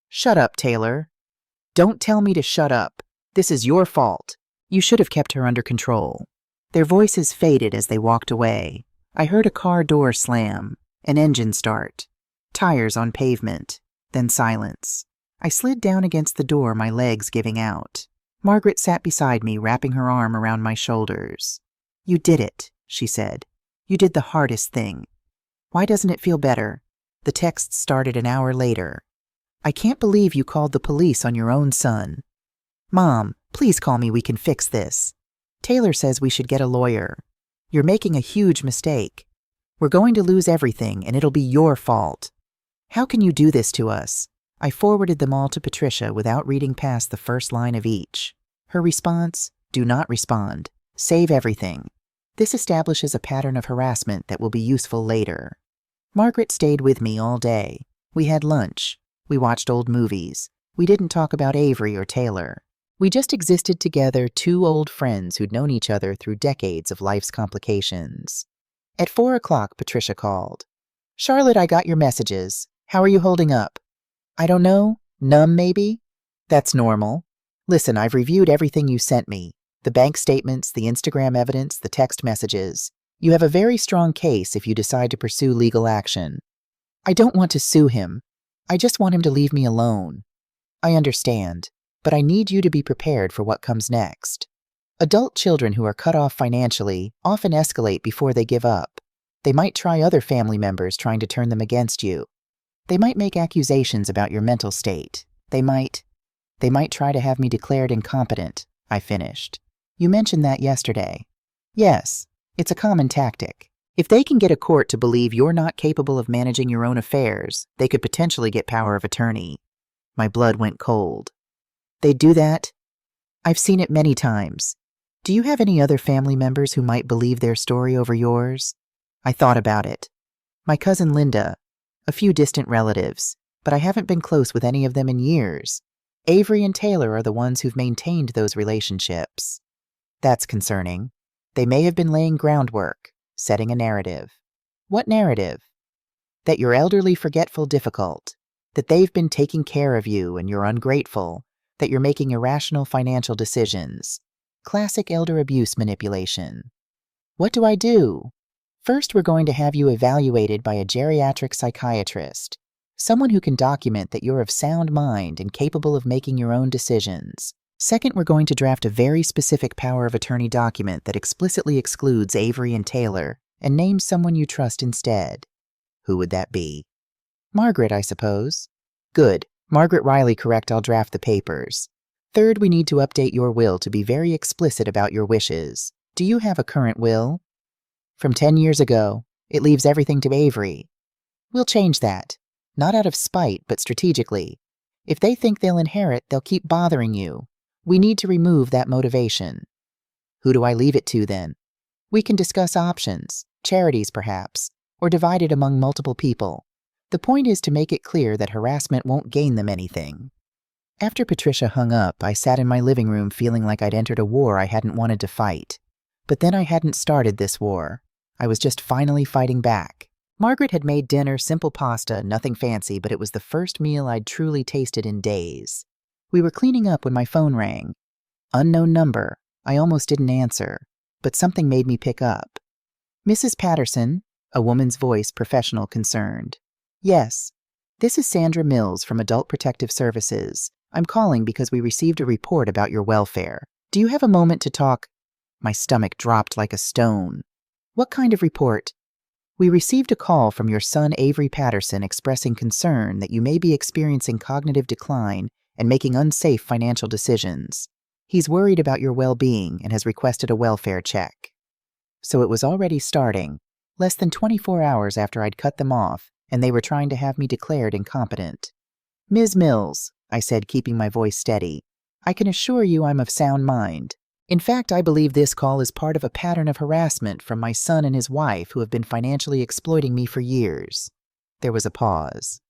Shut up, Taylor. Don't tell me to shut up. This is your fault. You should have kept her under control. Their voices faded as they walked away. I heard a car door slam, an engine start, tires on pavement, then silence. I slid down against the door, my legs giving out. Margaret sat beside me, wrapping her arm around my shoulders. You did it, she said. You did the hardest thing. Why doesn't it feel better? The text started an hour later. I can't believe you called the police on your own son. Mom, please call me, we can fix this. Taylor says we should get a lawyer. You're making a huge mistake. We're going to lose everything, and it'll be your fault. How can you do this to us? I forwarded them all to Patricia without reading past the first line of each. Her response, do not respond. Save everything. This establishes a pattern of harassment that will be useful later. Margaret stayed with me all day. We had lunch. We watched old movies. We didn't talk about Avery or Taylor. We just existed together, two old friends who'd known each other through decades of life's complications. At 4 o'clock, Patricia called. Charlotte, I got your messages. How are you holding up? I don't know. Numb, maybe? That's normal. Listen, I've reviewed everything you sent me. The bank statements, the Instagram evidence, the text messages. You have a very strong case if you decide to pursue legal action. I don't want to sue him. I just want him to leave me alone. I understand, but I need you to be prepared for what comes next. Adult children who are cut off financially often escalate before they give up. They might try other family members trying to turn them against you. They might make accusations about your mental state. They might try to have me declared incompetent, I finished. You mentioned that yesterday. Yes, it's a common tactic. If they can get a court to believe you're not capable of managing your own affairs, they could potentially get power of attorney. My blood went cold. They'd do that? I've seen it many times. Do you have any other family members who might believe their story over yours? I thought about it. My cousin Linda, a few distant relatives, but I haven't been close with any of them in years. Avery and Taylor are the ones who've maintained those relationships. That's concerning. They may have been laying groundwork, setting a narrative. What narrative? That you're elderly, forgetful, difficult. That they've been taking care of you and you're ungrateful. That you're making irrational financial decisions. Classic elder abuse manipulation. What do I do? First, we're going to have you evaluated by a geriatric psychiatrist, someone who can document that you're of sound mind and capable of making your own decisions. Second, we're going to draft a very specific power of attorney document that explicitly excludes Avery and Taylor and names someone you trust instead. Who would that be? Margaret, I suppose. Good. Margaret Riley, correct. I'll draft the papers. Third, we need to update your will to be very explicit about your wishes. Do you have a current will? From 10 years ago. It leaves everything to Avery. We'll change that. Not out of spite, but strategically. If they think they'll inherit, they'll keep bothering you. We need to remove that motivation. Who do I leave it to, then? We can discuss options, charities perhaps, or divide it among multiple people. The point is to make it clear that harassment won't gain them anything. After Patricia hung up, I sat in my living room feeling like I'd entered a war I hadn't wanted to fight. But then I hadn't started this war. I was just finally fighting back. Margaret had made dinner, simple pasta, nothing fancy, but it was the first meal I'd truly tasted in days. We were cleaning up when my phone rang. Unknown number. I almost didn't answer, but something made me pick up. Mrs. Patterson, a woman's voice, professional, concerned. Yes. This is Sandra Mills from Adult Protective Services. I'm calling because we received a report about your welfare. Do you have a moment to talk? My stomach dropped like a stone. What kind of report? We received a call from your son Avery Patterson expressing concern that you may be experiencing cognitive decline and making unsafe financial decisions. He's worried about your well-being and has requested a welfare check. So it was already starting, less than 24 hours after I'd cut them off, and they were trying to have me declared incompetent. Ms. Mills, I said, keeping my voice steady, I can assure you I'm of sound mind. In fact, I believe this call is part of a pattern of harassment from my son and his wife who have been financially exploiting me for years. There was a pause.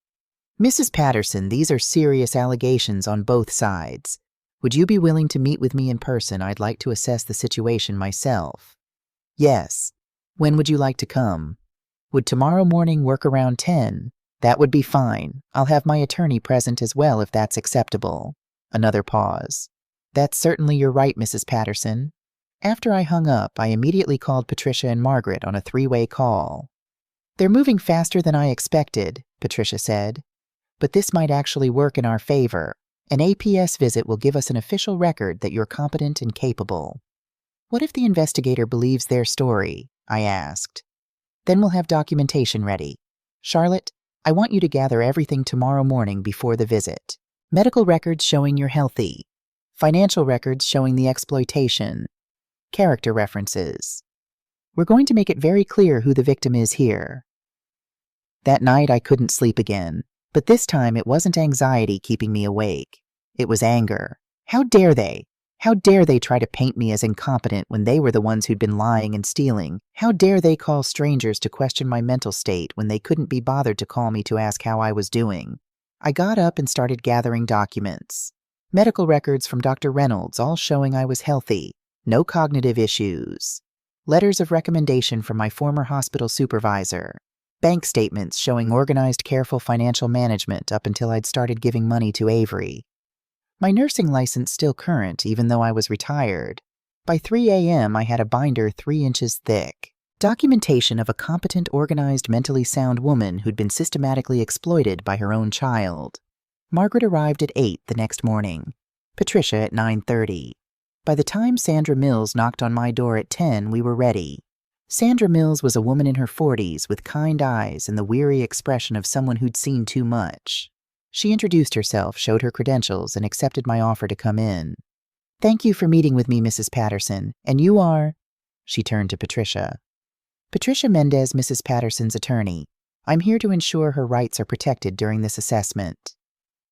Mrs. Patterson, these are serious allegations on both sides. Would you be willing to meet with me in person? I'd like to assess the situation myself. Yes. When would you like to come? Would tomorrow morning work around 10? That would be fine. I'll have my attorney present as well if that's acceptable. Another pause. That's certainly your right, Mrs. Patterson. After I hung up, I immediately called Patricia and Margaret on a three-way call. They're moving faster than I expected, Patricia said. But this might actually work in our favor. An APS visit will give us an official record that you're competent and capable. What if the investigator believes their story? I asked. Then we'll have documentation ready. Charlotte, I want you to gather everything tomorrow morning before the visit. Medical records showing you're healthy. Financial records showing the exploitation. Character references. We're going to make it very clear who the victim is here. That night I couldn't sleep again, but this time it wasn't anxiety keeping me awake. It was anger. How dare they? How dare they try to paint me as incompetent when they were the ones who'd been lying and stealing? How dare they call strangers to question my mental state when they couldn't be bothered to call me to ask how I was doing? I got up and started gathering documents. Medical records from Dr. Reynolds, all showing I was healthy. No cognitive issues. Letters of recommendation from my former hospital supervisor. Bank statements showing organized, careful financial management up until I'd started giving money to Avery. My nursing license still current, even though I was retired. By 3 a.m., I had a binder 3 inches thick. Documentation of a competent, organized, mentally sound woman who'd been systematically exploited by her own child. Margaret arrived at 8 the next morning. Patricia at 9:30. By the time Sandra Mills knocked on my door at 10, we were ready. Sandra Mills was a woman in her 40s with kind eyes and the weary expression of someone who'd seen too much. She introduced herself, showed her credentials, and accepted my offer to come in. Thank you for meeting with me, Mrs. Patterson. And you are? She turned to Patricia. Patricia Mendez, Mrs. Patterson's attorney. I'm here to ensure her rights are protected during this assessment.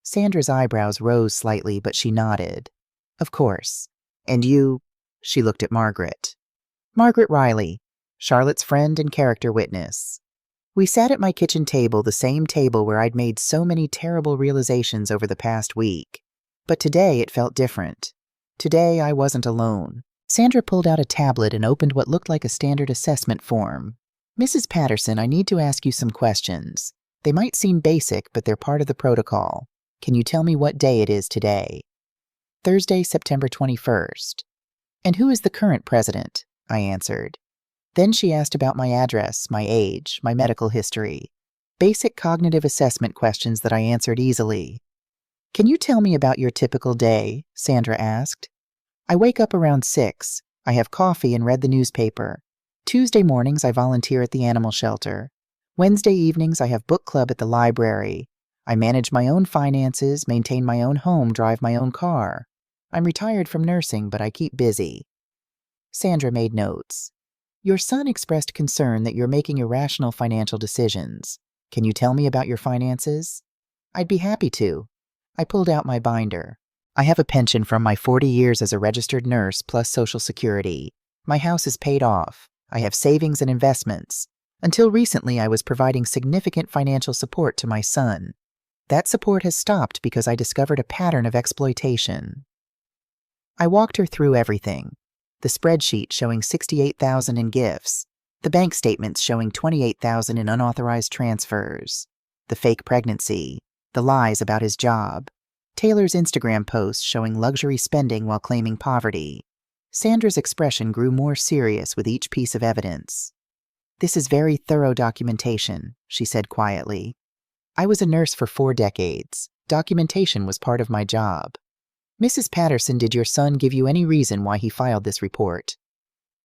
Sandra's eyebrows rose slightly, but she nodded. Of course. And you? She looked at Margaret. Margaret Riley, Charlotte's friend and character witness. We sat at my kitchen table, the same table where I'd made so many terrible realizations over the past week. But today it felt different. Today I wasn't alone. Sandra pulled out a tablet and opened what looked like a standard assessment form. Mrs. Patterson, I need to ask you some questions. They might seem basic, but they're part of the protocol. Can you tell me what day it is today? Thursday, September 21st. And who is the current president? I answered. Then she asked about my address, my age, my medical history. Basic cognitive assessment questions that I answered easily. Can you tell me about your typical day? Sandra asked. I wake up around 6. I have coffee and read the newspaper. Tuesday mornings I volunteer at the animal shelter. Wednesday evenings I have book club at the library. I manage my own finances, maintain my own home, drive my own car. I'm retired from nursing, but I keep busy. Sandra made notes. Your son expressed concern that you're making irrational financial decisions. Can you tell me about your finances? I'd be happy to. I pulled out my binder. I have a pension from my 40 years as a registered nurse plus Social Security. My house is paid off. I have savings and investments. Until recently, I was providing significant financial support to my son. That support has stopped because I discovered a pattern of exploitation. I walked her through everything. The spreadsheet showing $68,000 in gifts. The bank statements showing $28,000 in unauthorized transfers. The fake pregnancy. The lies about his job. Taylor's Instagram posts showing luxury spending while claiming poverty. Sandra's expression grew more serious with each piece of evidence. This is very thorough documentation, she said quietly. I was a nurse for 4 decades. Documentation was part of my job. Mrs. Patterson, did your son give you any reason why he filed this report?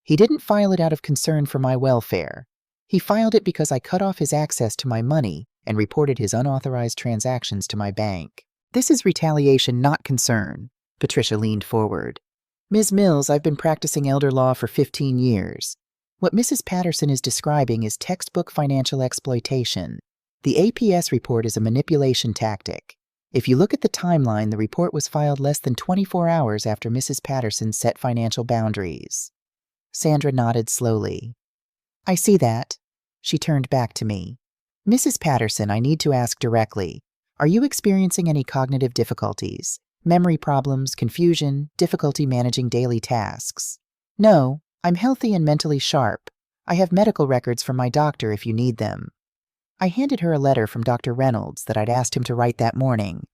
He didn't file it out of concern for my welfare. He filed it because I cut off his access to my money and reported his unauthorized transactions to my bank. This is retaliation, not concern. Patricia leaned forward. Ms. Mills, I've been practicing elder law for 15 years. What Mrs. Patterson is describing is textbook financial exploitation. The APS report is a manipulation tactic. If you look at the timeline, the report was filed less than 24 hours after Mrs. Patterson set financial boundaries. Sandra nodded slowly. I see that. She turned back to me. Mrs. Patterson, I need to ask directly. Are you experiencing any cognitive difficulties? Memory problems, confusion, difficulty managing daily tasks? No, I'm healthy and mentally sharp. I have medical records from my doctor if you need them. I handed her a letter from Dr. Reynolds that I'd asked him to write that morning.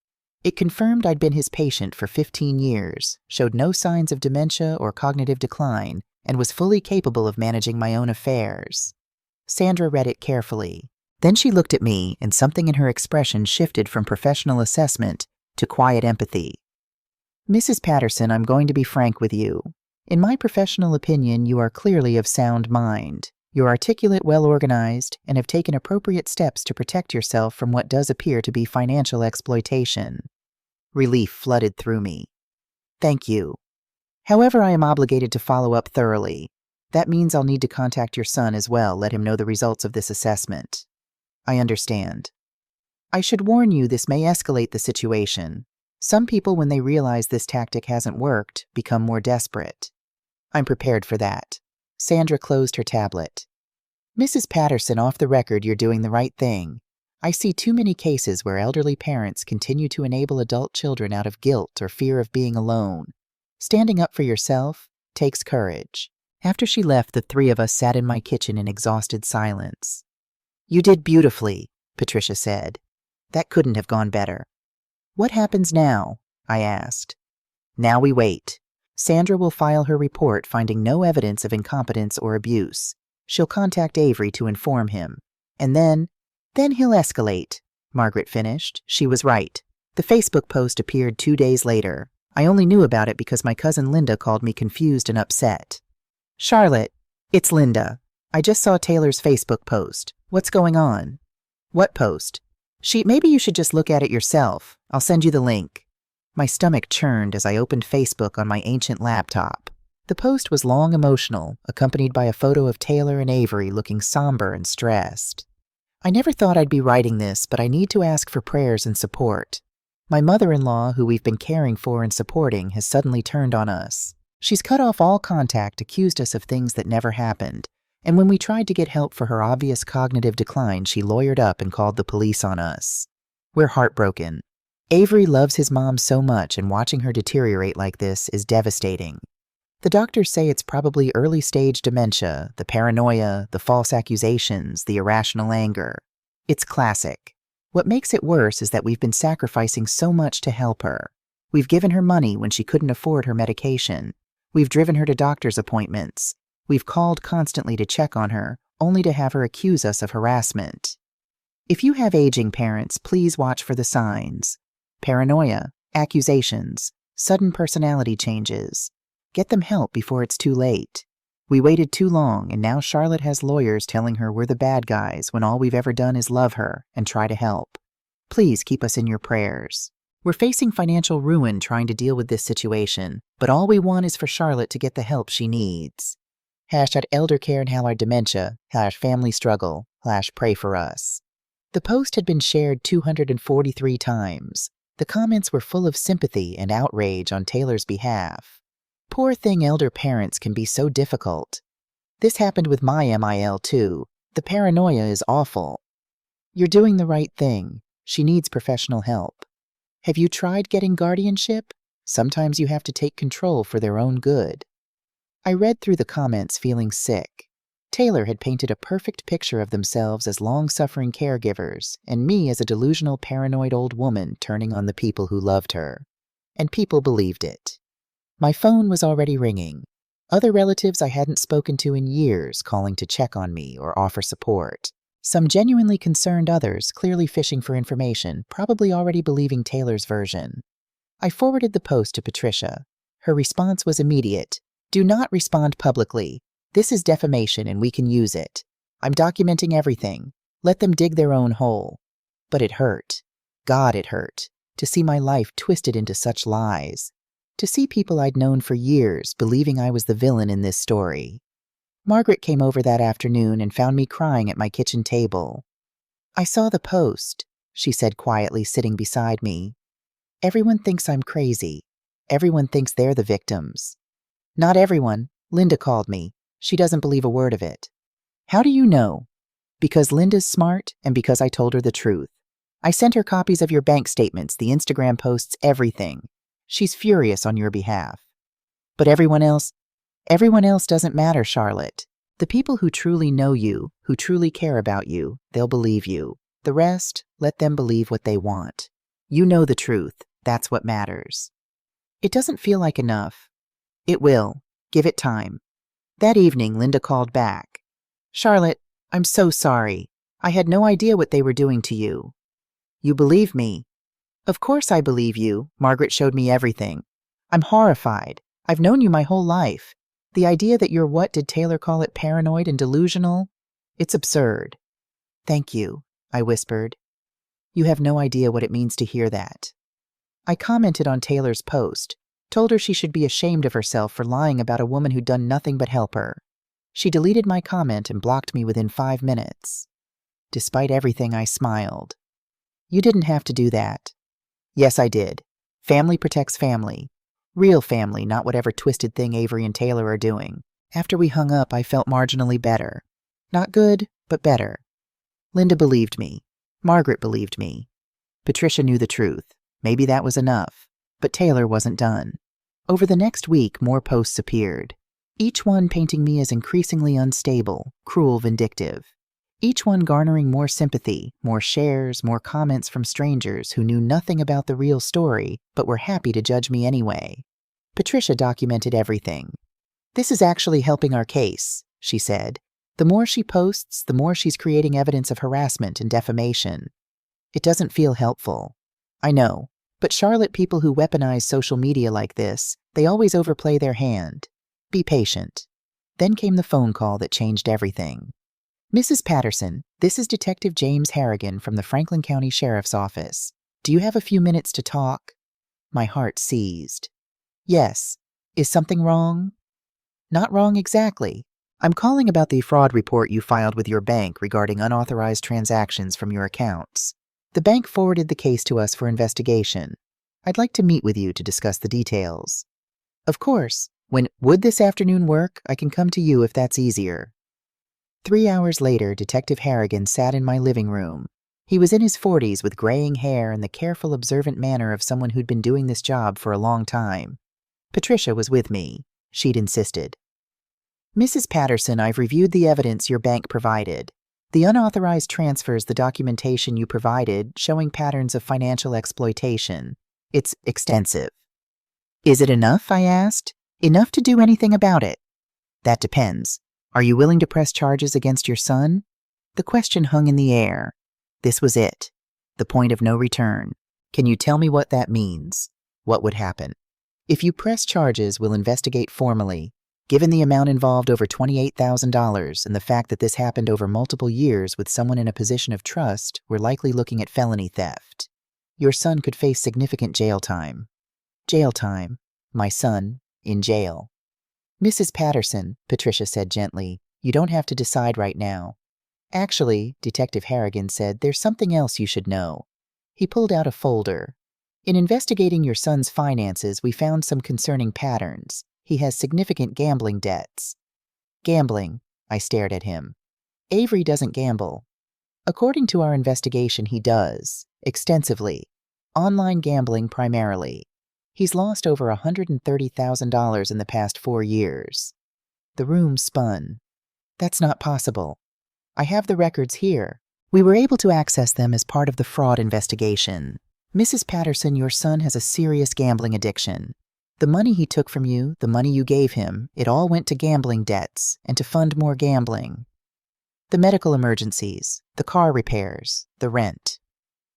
It confirmed I'd been his patient for 15 years, showed no signs of dementia or cognitive decline, and was fully capable of managing my own affairs. Sandra read it carefully. Then she looked at me, and something in her expression shifted from professional assessment to quiet empathy. Mrs. Patterson, I'm going to be frank with you. In my professional opinion, you are clearly of sound mind. You're articulate, well-organized, and have taken appropriate steps to protect yourself from what does appear to be financial exploitation. Relief flooded through me. Thank you. However, I am obligated to follow up thoroughly. That means I'll need to contact your son as well, let him know the results of this assessment. I understand. I should warn you, this may escalate the situation. Some people, when they realize this tactic hasn't worked, become more desperate. I'm prepared for that. Sandra closed her tablet. Mrs. Patterson, off the record, you're doing the right thing. I see too many cases where elderly parents continue to enable adult children out of guilt or fear of being alone. Standing up for yourself takes courage. After she left, the 3 of us sat in my kitchen in exhausted silence. You did beautifully, Patricia said. That couldn't have gone better. What happens now? I asked. Now we wait. Sandra will file her report finding no evidence of incompetence or abuse. She'll contact Avery to inform him. And then he'll escalate, Margaret finished. She was right. The Facebook post appeared 2 days later. I only knew about it because my cousin Linda called me confused and upset. Charlotte, it's Linda. I just saw Taylor's Facebook post. What's going on? What post? Maybe you should just look at it yourself. I'll send you the link. My stomach churned as I opened Facebook on my ancient laptop. The post was long emotional, accompanied by a photo of Taylor and Avery looking somber and stressed. I never thought I'd be writing this, but I need to ask for prayers and support. My mother-in-law, who we've been caring for and supporting, has suddenly turned on us. She's cut off all contact, accused us of things that never happened, and when we tried to get help for her obvious cognitive decline, she lawyered up and called the police on us. We're heartbroken. Avery loves his mom so much, and watching her deteriorate like this is devastating. The doctors say it's probably early-stage dementia, the paranoia, the false accusations, the irrational anger. It's classic. What makes it worse is that we've been sacrificing so much to help her. We've given her money when she couldn't afford her medication. We've driven her to doctor's appointments. We've called constantly to check on her, only to have her accuse us of harassment. If you have aging parents, please watch for the signs. Paranoia, accusations, sudden personality changes. Get them help before it's too late. We waited too long, and now Charlotte has lawyers telling her we're the bad guys when all we've ever done is love her and try to help. Please keep us in your prayers. We're facing financial ruin trying to deal with this situation, but all we want is for Charlotte to get the help she needs. #eldercare and Hallard dementia, #family struggle, #pray for us. The post had been shared 243 times. The comments were full of sympathy and outrage on Taylor's behalf. Poor thing, elder parents can be so difficult. This happened with my MIL too. The paranoia is awful. You're doing the right thing. She needs professional help. Have you tried getting guardianship? Sometimes you have to take control for their own good. I read through the comments feeling sick. Taylor had painted a perfect picture of themselves as long-suffering caregivers, and me as a delusional, paranoid old woman turning on the people who loved her. And people believed it. My phone was already ringing. Other relatives I hadn't spoken to in years calling to check on me or offer support. Some genuinely concerned others, clearly fishing for information, probably already believing Taylor's version. I forwarded the post to Patricia. Her response was immediate. Do not respond publicly. This is defamation and we can use it. I'm documenting everything. Let them dig their own hole. But it hurt. God, it hurt. To see my life twisted into such lies. To see people I'd known for years believing I was the villain in this story. Margaret came over that afternoon and found me crying at my kitchen table. I saw the post, she said quietly, sitting beside me. Everyone thinks I'm crazy. Everyone thinks they're the victims. Not everyone. Linda called me. She doesn't believe a word of it. How do you know? Because Linda's smart and because I told her the truth. I sent her copies of your bank statements, the Instagram posts, everything. She's furious on your behalf. But everyone else doesn't matter, Charlotte. The people who truly know you, who truly care about you, they'll believe you. The rest, let them believe what they want. You know the truth. That's what matters. It doesn't feel like enough. It will. Give it time. That evening, Linda called back. Charlotte, I'm so sorry. I had no idea what they were doing to you. You believe me? Of course I believe you. Margaret showed me everything. I'm horrified. I've known you my whole life. The idea that you're, what did Taylor call it, paranoid and delusional? It's absurd. Thank you, I whispered. You have no idea what it means to hear that. I commented on Taylor's post, told her she should be ashamed of herself for lying about a woman who'd done nothing but help her. She deleted my comment and blocked me within 5 minutes. Despite everything, I smiled. You didn't have to do that. Yes, I did. Family protects family. Real family, not whatever twisted thing Avery and Taylor are doing. After we hung up, I felt marginally better. Not good, but better. Linda believed me. Margaret believed me. Patricia knew the truth. Maybe that was enough. But Taylor wasn't done. Over the next week, more posts appeared. Each one painting me as increasingly unstable, cruel, vindictive. Each one garnering more sympathy, more shares, more comments from strangers who knew nothing about the real story, but were happy to judge me anyway. Patricia documented everything. This is actually helping our case, she said. The more she posts, the more she's creating evidence of harassment and defamation. It doesn't feel helpful. I know, but Charlotte, people who weaponize social media like this, they always overplay their hand. Be patient. Then came the phone call that changed everything. Mrs. Patterson, this is Detective James Harrigan from the Franklin County Sheriff's Office. Do you have a few minutes to talk? My heart seized. Yes. Is something wrong? Not wrong exactly. I'm calling about the fraud report you filed with your bank regarding unauthorized transactions from your accounts. The bank forwarded the case to us for investigation. I'd like to meet with you to discuss the details. Of course. Would this afternoon work? I can come to you if that's easier. 3 hours later, Detective Harrigan sat in my living room. He was in his 40s with graying hair and the careful, observant manner of someone who'd been doing this job for a long time. Patricia was with me. She'd insisted. Mrs. Patterson, I've reviewed the evidence your bank provided. The unauthorized transfers, the documentation you provided, showing patterns of financial exploitation. It's extensive. Is it enough? I asked. Enough to do anything about it? That depends. Are you willing to press charges against your son? The question hung in the air. This was it. The point of no return. Can you tell me what that means? What would happen? If you press charges, we'll investigate formally. Given the amount involved, over $28,000, and the fact that this happened over multiple years with someone in a position of trust, we're likely looking at felony theft. Your son could face significant jail time. Jail time. My son, in jail. Mrs. Patterson, Patricia said gently, you don't have to decide right now. Actually, Detective Harrigan said, there's something else you should know. He pulled out a folder. In investigating your son's finances, we found some concerning patterns. He has significant gambling debts. Gambling, I stared at him. Avery doesn't gamble. According to our investigation, he does, extensively. Online gambling primarily. He's lost over $130,000 in the past 4 years. The room spun. That's not possible. I have the records here. We were able to access them as part of the fraud investigation. Mrs. Patterson, your son has a serious gambling addiction. The money he took from you, the money you gave him, it all went to gambling debts and to fund more gambling. The medical emergencies, the car repairs, the rent.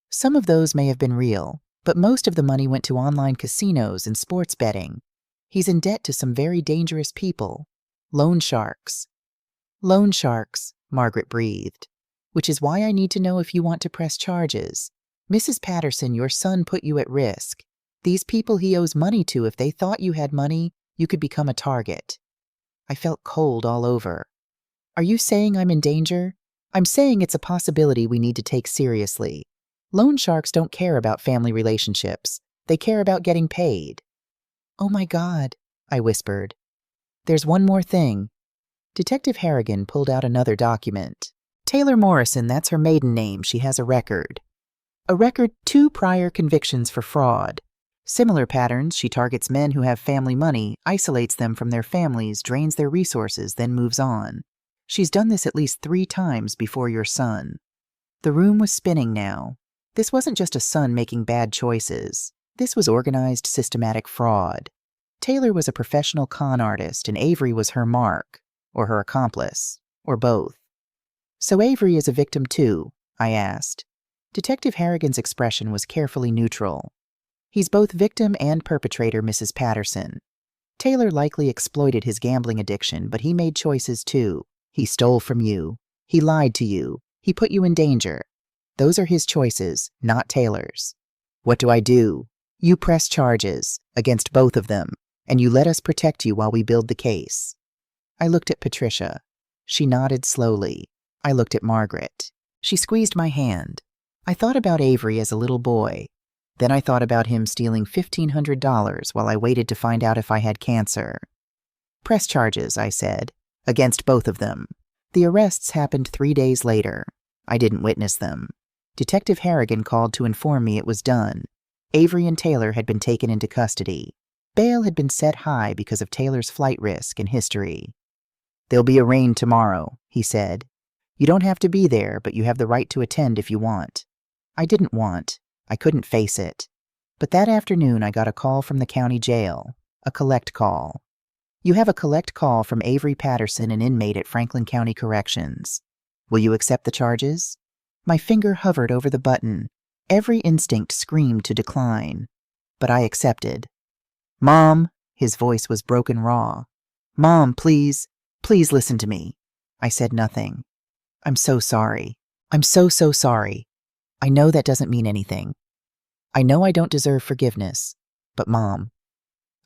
Some of those may have been real, but most of the money went to online casinos and sports betting. He's in debt to some very dangerous people. Loan sharks. Loan sharks, Margaret breathed. Which is why I need to know if you want to press charges. Mrs. Patterson, your son put you at risk. These people he owes money to, if they thought you had money, you could become a target. I felt cold all over. Are you saying I'm in danger? I'm saying it's a possibility we need to take seriously. Loan sharks don't care about family relationships. They care about getting paid. Oh my God, I whispered. There's one more thing. Detective Harrigan pulled out another document. Taylor Morrison, that's her maiden name. She has a record. 2 prior convictions for fraud. Similar patterns, she targets men who have family money, isolates them from their families, drains their resources, then moves on. She's done this at least 3 times before your son. The room was spinning now. This wasn't just a son making bad choices. This was organized, systematic fraud. Taylor was a professional con artist, and Avery was her mark, or her accomplice, or both. So Avery is a victim too, I asked. Detective Harrigan's expression was carefully neutral. He's both victim and perpetrator, Mrs. Patterson. Taylor likely exploited his gambling addiction, but he made choices too. He stole from you. He lied to you. He put you in danger. Those are his choices, not Taylor's. What do I do? You press charges against both of them, and you let us protect you while we build the case. I looked at Patricia. She nodded slowly. I looked at Margaret. She squeezed my hand. I thought about Avery as a little boy. Then I thought about him stealing $1,500 while I waited to find out if I had cancer. Press charges, I said, against both of them. The arrests happened 3 days later. I didn't witness them. Detective Harrigan called to inform me it was done. Avery and Taylor had been taken into custody. Bail had been set high because of Taylor's flight risk and history. There'll be a rain tomorrow, he said. You don't have to be there, but you have the right to attend if you want. I didn't want. I couldn't face it. But that afternoon I got a call from the county jail, a collect call. You have a collect call from Avery Patterson, an inmate at Franklin County Corrections. Will you accept the charges? My finger hovered over the button. Every instinct screamed to decline. But I accepted. Mom, his voice was broken raw. Mom, please listen to me. I said nothing. I'm so sorry. I'm so sorry. I know that doesn't mean anything. I know I don't deserve forgiveness, but Mom,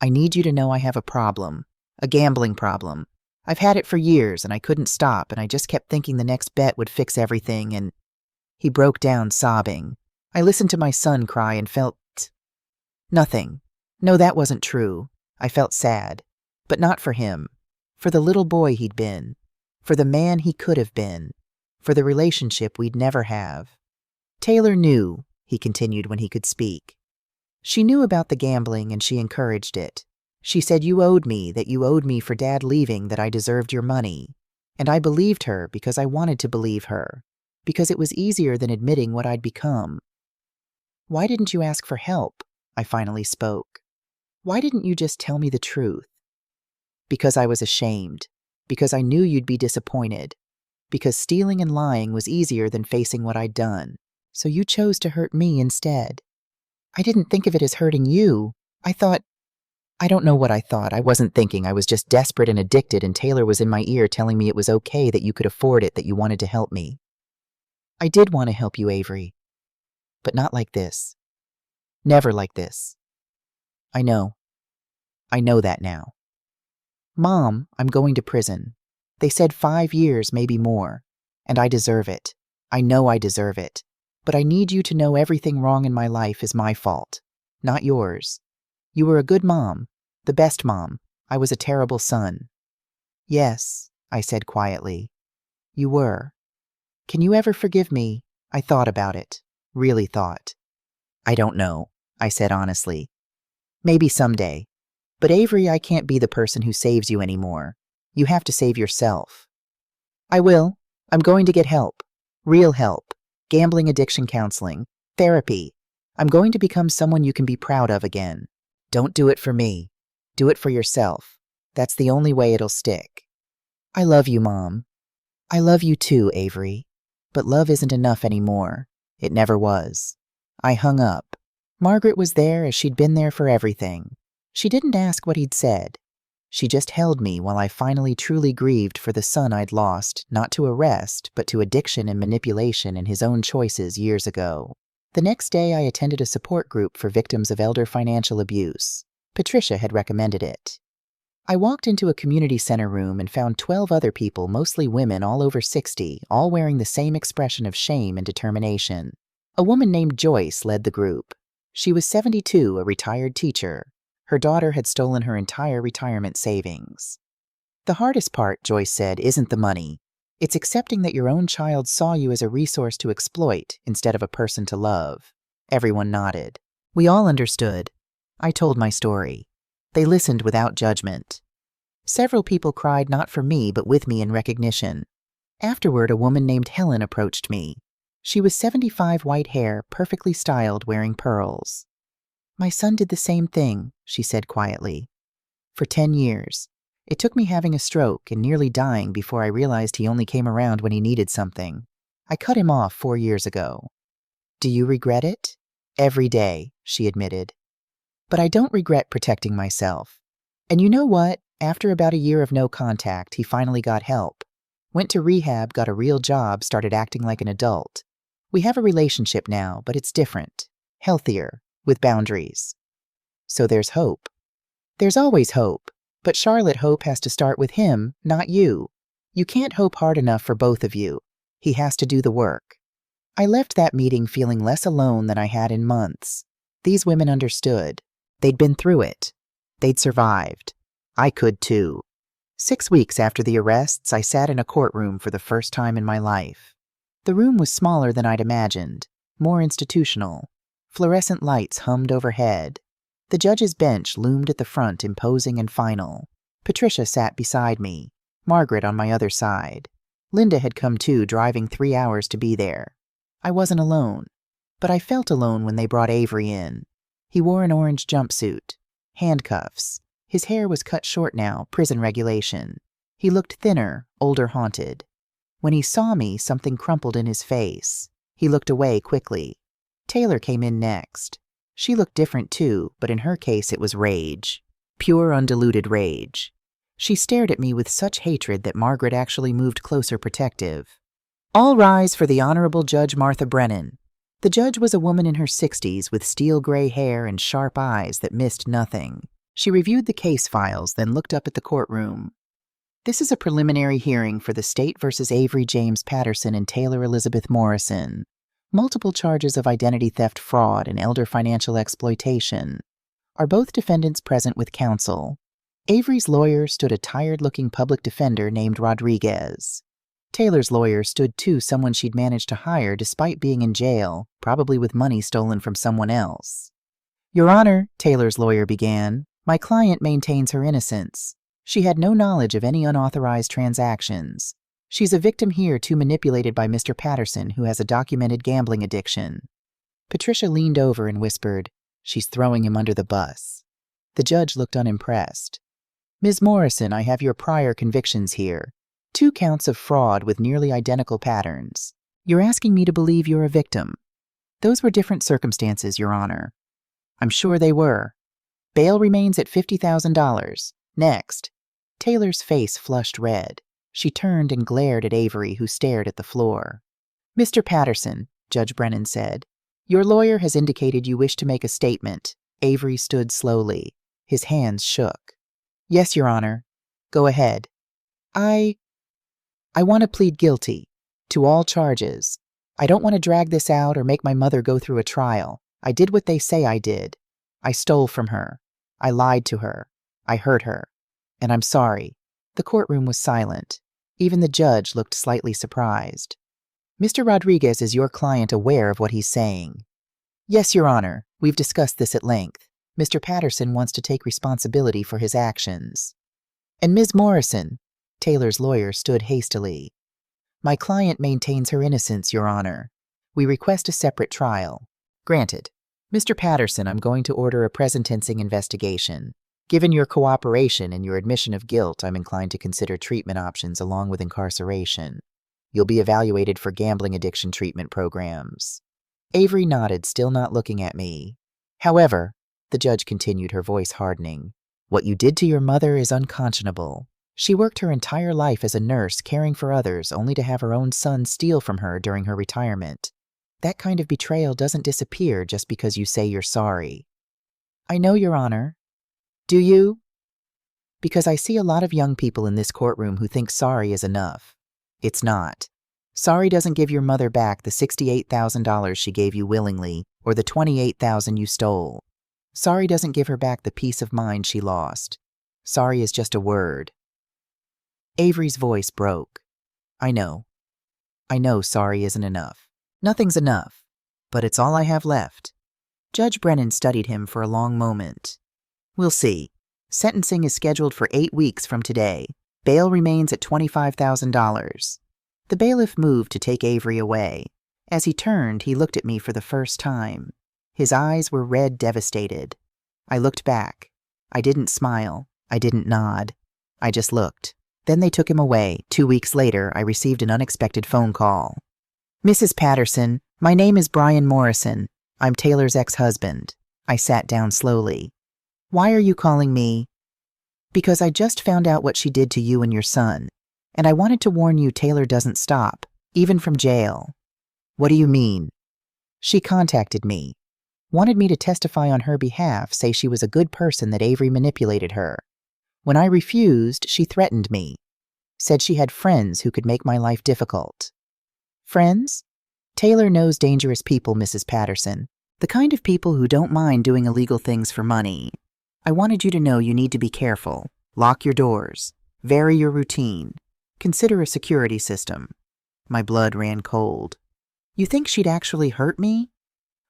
I need you to know I have a problem, A gambling problem. I've had it for years and I couldn't stop, and I just kept thinking the next bet would fix everything, and he broke down sobbing. I listened to my son cry and felt nothing. No, that wasn't true. I felt sad, but not for him. For the little boy he'd been. For the man he could have been. For the relationship we'd never have. Taylor knew, he continued when he could speak. She knew about the gambling and she encouraged it. She said you owed me, that you owed me for Dad leaving, that I deserved your money. And I believed her because I wanted to believe her. Because it was easier than admitting what I'd become. Why didn't you ask for help? I finally spoke. Why didn't you just tell me the truth? Because I was ashamed. Because I knew you'd be disappointed. Because stealing and lying was easier than facing what I'd done. So you chose to hurt me instead. I didn't think of it as hurting you. I don't know what I thought. I wasn't thinking. I was just desperate and addicted, and Taylor was in my ear telling me it was okay, that you could afford it, that you wanted to help me. I did want to help you, Avery. But not like this. Never like this. I know. I know that now. Mom, I'm going to prison. They said 5 years, maybe more. And I deserve it. I know I deserve it. But I need you to know everything wrong in my life is my fault, not yours. You were a good mom, the best mom. I was a terrible son. Yes, I said quietly. You were. Can you ever forgive me? I thought about it. Really thought. I don't know, I said honestly. Maybe someday. But Avery, I can't be the person who saves you anymore. You have to save yourself. I will. I'm going to get help. Real help. Gambling addiction counseling. Therapy. I'm going to become someone you can be proud of again. Don't do it for me. Do it for yourself. That's the only way it'll stick. I love you, Mom. I love you too, Avery. But love isn't enough anymore. It never was. I hung up. Margaret was there as she'd been there for everything. She didn't ask what he'd said. She just held me while I finally truly grieved for the son I'd lost, not to arrest, but to addiction and manipulation in his own choices years ago. The next day, I attended a support group for victims of elder financial abuse. Patricia had recommended it. I walked into a community center room and found 12 other people, mostly women all over 60, all wearing the same expression of shame and determination. A woman named Joyce led the group. She was 72, a retired teacher. Her daughter had stolen her entire retirement savings. The hardest part, Joyce said, isn't the money. It's accepting that your own child saw you as a resource to exploit instead of a person to love. Everyone nodded. We all understood. I told my story. They listened without judgment. Several people cried not for me but with me in recognition. Afterward, a woman named Helen approached me. She was 75, white hair, perfectly styled, wearing pearls. My son did the same thing, she said quietly. For 10 years. It took me having a stroke and nearly dying before I realized he only came around when he needed something. I cut him off 4 years ago. Do you regret it? Every day, she admitted. But I don't regret protecting myself. And you know what? After about a year of no contact, he finally got help. Went to rehab, got a real job, started acting like an adult. We have a relationship now, but it's different. Healthier, with boundaries. So there's hope. There's always hope. But Charlotte, hope has to start with him, not you. You can't hope hard enough for both of you. He has to do the work. I left that meeting feeling less alone than I had in months. These women understood. They'd been through it. They'd survived. I could too. 6 weeks after the arrests, I sat in a courtroom for the first time in my life. The room was smaller than I'd imagined, more institutional. Fluorescent lights hummed overhead. The judge's bench loomed at the front, imposing and final. Patricia sat beside me, Margaret on my other side. Linda had come too, driving 3 hours to be there. I wasn't alone, but I felt alone when they brought Avery in. He wore an orange jumpsuit, handcuffs. His hair was cut short now, prison regulation. He looked thinner, older, haunted. When he saw me, something crumpled in his face. He looked away quickly. Taylor came in next. She looked different too, but in her case it was rage. Pure, undiluted rage. She stared at me with such hatred that Margaret actually moved closer, protective. All rise for the Honorable Judge Martha Brennan. The judge was a woman in her 60s with steel gray hair and sharp eyes that missed nothing. She reviewed the case files, then looked up at the courtroom. This is a preliminary hearing for the State versus Avery James Patterson and Taylor Elizabeth Morrison. Multiple charges of identity theft, fraud, and elder financial exploitation. Are both defendants present with counsel? Avery's lawyer stood a tired-looking public defender named Rodriguez. Taylor's lawyer stood someone she'd managed to hire despite being in jail, probably with money stolen from someone else. Your Honor, Taylor's lawyer began, my client maintains her innocence. She had no knowledge of any unauthorized transactions. She's a victim here manipulated by Mr. Patterson, who has a documented gambling addiction. Patricia leaned over and whispered, she's throwing him under the bus. The judge looked unimpressed. Ms. Morrison, I have your prior convictions here. 2 counts of fraud with nearly identical patterns. You're asking me to believe you're a victim. Those were different circumstances, Your Honor. I'm sure they were. Bail remains at $50,000. Next. Taylor's face flushed red. She turned and glared at Avery, who stared at the floor. Mr. Patterson, Judge Brennan said, your lawyer has indicated you wish to make a statement. Avery stood slowly. His hands shook. Yes, Your Honor. Go ahead. I want to plead guilty to all charges. I don't want to drag this out or make my mother go through a trial. I did what they say I did. I stole from her. I lied to her. I hurt her. And I'm sorry. The courtroom was silent. Even the judge looked slightly surprised. Mr. Rodriguez, is your client aware of what he's saying? Yes, Your Honor. We've discussed this at length. Mr. Patterson wants to take responsibility for his actions. And Ms. Morrison, Taylor's lawyer stood hastily. My client maintains her innocence, Your Honor. We request a separate trial. Granted. Mr. Patterson, I'm going to order a present-tense investigation. Given your cooperation and your admission of guilt, I'm inclined to consider treatment options along with incarceration. You'll be evaluated for gambling addiction treatment programs. Avery nodded, still not looking at me. However, the judge continued, her voice hardening, what you did to your mother is unconscionable. She worked her entire life as a nurse, caring for others, only to have her own son steal from her during her retirement. That kind of betrayal doesn't disappear just because you say you're sorry. I know, Your Honor. Do you? Because I see a lot of young people in this courtroom who think sorry is enough. It's not. Sorry doesn't give your mother back the $68,000 she gave you willingly or the $28,000 you stole. Sorry doesn't give her back the peace of mind she lost. Sorry is just a word. Avery's voice broke. I know. I know sorry isn't enough. Nothing's enough. But it's all I have left. Judge Brennan studied him for a long moment. We'll see. Sentencing is scheduled for 8 weeks from today. Bail remains at $25,000. The bailiff moved to take Avery away. As he turned, he looked at me for the first time. His eyes were red, devastated. I looked back. I didn't smile. I didn't nod. I just looked. Then they took him away. 2 weeks later, I received an unexpected phone call. Mrs. Patterson, my name is Brian Morrison. I'm Taylor's ex-husband. I sat down slowly. Why are you calling me? Because I just found out what she did to you and your son, and I wanted to warn you Taylor doesn't stop, even from jail. What do you mean? She contacted me. Wanted me to testify on her behalf, say she was a good person, that Avery manipulated her. When I refused, she threatened me. Said she had friends who could make my life difficult. Friends? Taylor knows dangerous people, Mrs. Patterson. The kind of people who don't mind doing illegal things for money. I wanted you to know you need to be careful. Lock your doors. Vary your routine. Consider a security system. My blood ran cold. You think she'd actually hurt me?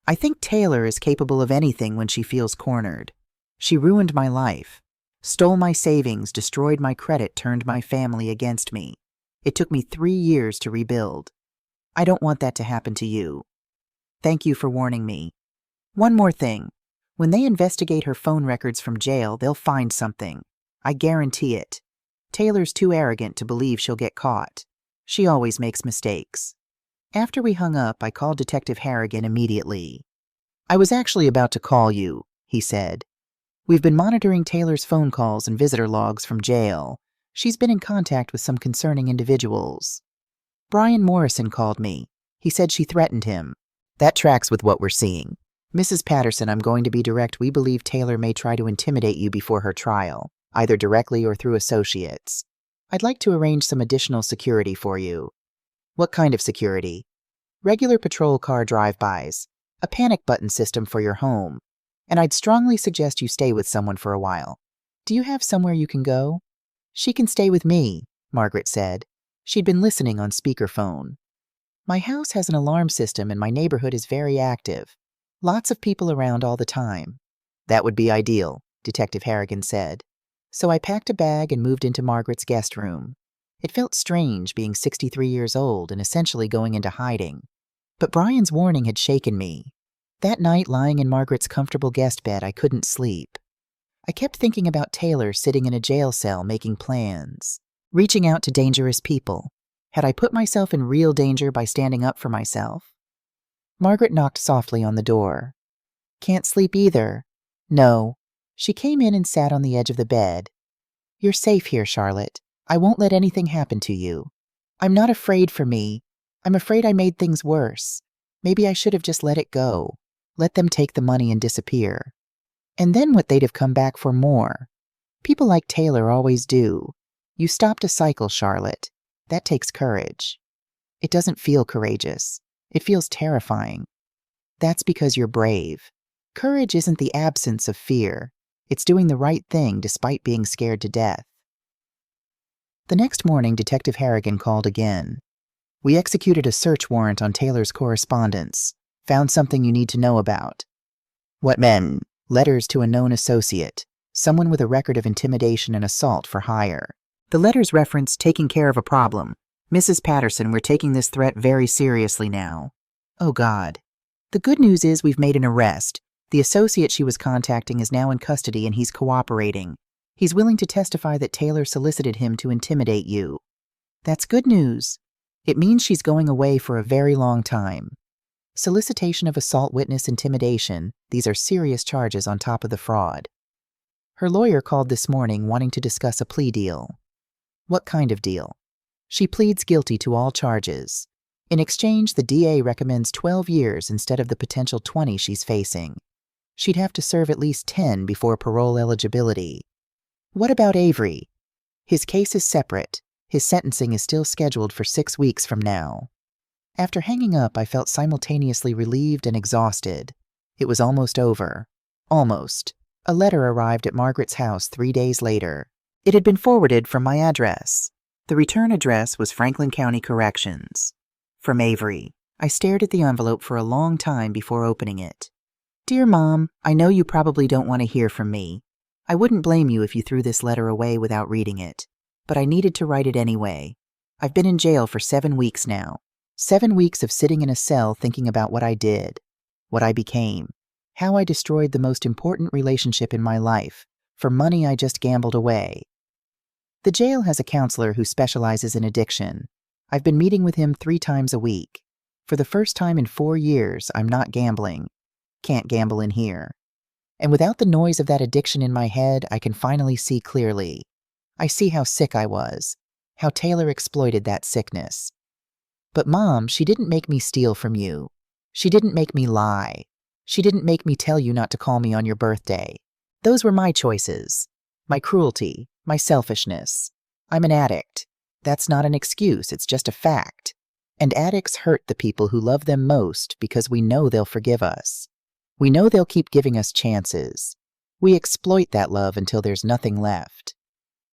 I think Taylor is capable of anything when she feels cornered. She ruined my life. Stole my savings, destroyed my credit, turned my family against me. It took me 3 years to rebuild. I don't want that to happen to you. Thank you for warning me. One more thing. When they investigate her phone records from jail, they'll find something. I guarantee it. Taylor's too arrogant to believe she'll get caught. She always makes mistakes. After we hung up, I called Detective Harrigan immediately. I was actually about to call you, he said. We've been monitoring Taylor's phone calls and visitor logs from jail. She's been in contact with some concerning individuals. Brian Morrison called me. He said she threatened him. That tracks with what we're seeing. Mrs. Patterson, I'm going to be direct. We believe Taylor may try to intimidate you before her trial, either directly or through associates. I'd like to arrange some additional security for you. What kind of security? Regular patrol car drive-bys, a panic button system for your home, and I'd strongly suggest you stay with someone for a while. Do you have somewhere you can go? She can stay with me, Margaret said. She'd been listening on speakerphone. My house has an alarm system and my neighborhood is very active. Lots of people around all the time. That would be ideal, Detective Harrigan said. So I packed a bag and moved into Margaret's guest room. It felt strange being 63 years old and essentially going into hiding. But Brian's warning had shaken me. That night, lying in Margaret's comfortable guest bed, I couldn't sleep. I kept thinking about Taylor sitting in a jail cell making plans, reaching out to dangerous people. Had I put myself in real danger by standing up for myself? Margaret knocked softly on the door. Can't sleep either. No. She came in and sat on the edge of the bed. You're safe here, Charlotte. I won't let anything happen to you. I'm not afraid for me. I'm afraid I made things worse. Maybe I should have just let it go. Let them take the money and disappear. And then what they'd have come back for more. People like Taylor always do. You stopped a cycle, Charlotte. That takes courage. It doesn't feel courageous. It feels terrifying. That's because you're brave. Courage isn't the absence of fear. It's doing the right thing despite being scared to death. The next morning, Detective Harrigan called again. We executed a search warrant on Taylor's correspondence. Found something you need to know about. What men? Letters to a known associate. Someone with a record of intimidation and assault for hire. The letters reference taking care of a problem. Mrs. Patterson, we're taking this threat very seriously now. Oh, God. The good news is we've made an arrest. The associate she was contacting is now in custody and he's cooperating. He's willing to testify that Taylor solicited him to intimidate you. That's good news. It means she's going away for a very long time. Solicitation of assault witness intimidation, these are serious charges on top of the fraud. Her lawyer called this morning wanting to discuss a plea deal. What kind of deal? She pleads guilty to all charges. In exchange, the DA recommends 12 years instead of the potential 20 she's facing. She'd have to serve at least 10 before parole eligibility. What about Avery? His case is separate. His sentencing is still scheduled for 6 weeks from now. After hanging up, I felt simultaneously relieved and exhausted. It was almost over. Almost. A letter arrived at Margaret's house 3 days later. It had been forwarded from my address. The return address was Franklin County Corrections. From Avery. I stared at the envelope for a long time before opening it. Dear Mom, I know you probably don't want to hear from me. I wouldn't blame you if you threw this letter away without reading it. But I needed to write it anyway. I've been in jail for 7 weeks now. 7 weeks of sitting in a cell thinking about what I did, what I became, how I destroyed the most important relationship in my life for money I just gambled away. The jail has a counselor who specializes in addiction. I've been meeting with him 3 times a week. For the first time in 4 years, I'm not gambling. Can't gamble in here. And without the noise of that addiction in my head, I can finally see clearly. I see how sick I was, how Taylor exploited that sickness. But Mom, she didn't make me steal from you. She didn't make me lie. She didn't make me tell you not to call me on your birthday. Those were my choices. My cruelty, my selfishness. I'm an addict. That's not an excuse, it's just a fact. And addicts hurt the people who love them most because we know they'll forgive us. We know they'll keep giving us chances. We exploit that love until there's nothing left.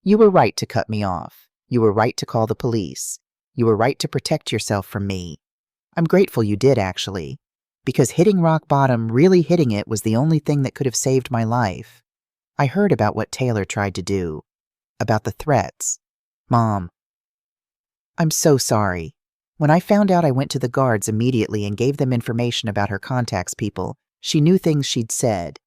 You were right to cut me off. You were right to call the police. You were right to protect yourself from me. I'm grateful you did, actually, because hitting rock bottom, really hitting it, was the only thing that could have saved my life. I heard about what Taylor tried to do, about the threats. Mom, I'm so sorry. When I found out, I went to the guards immediately and gave them information about her contacts people. She knew things she'd said.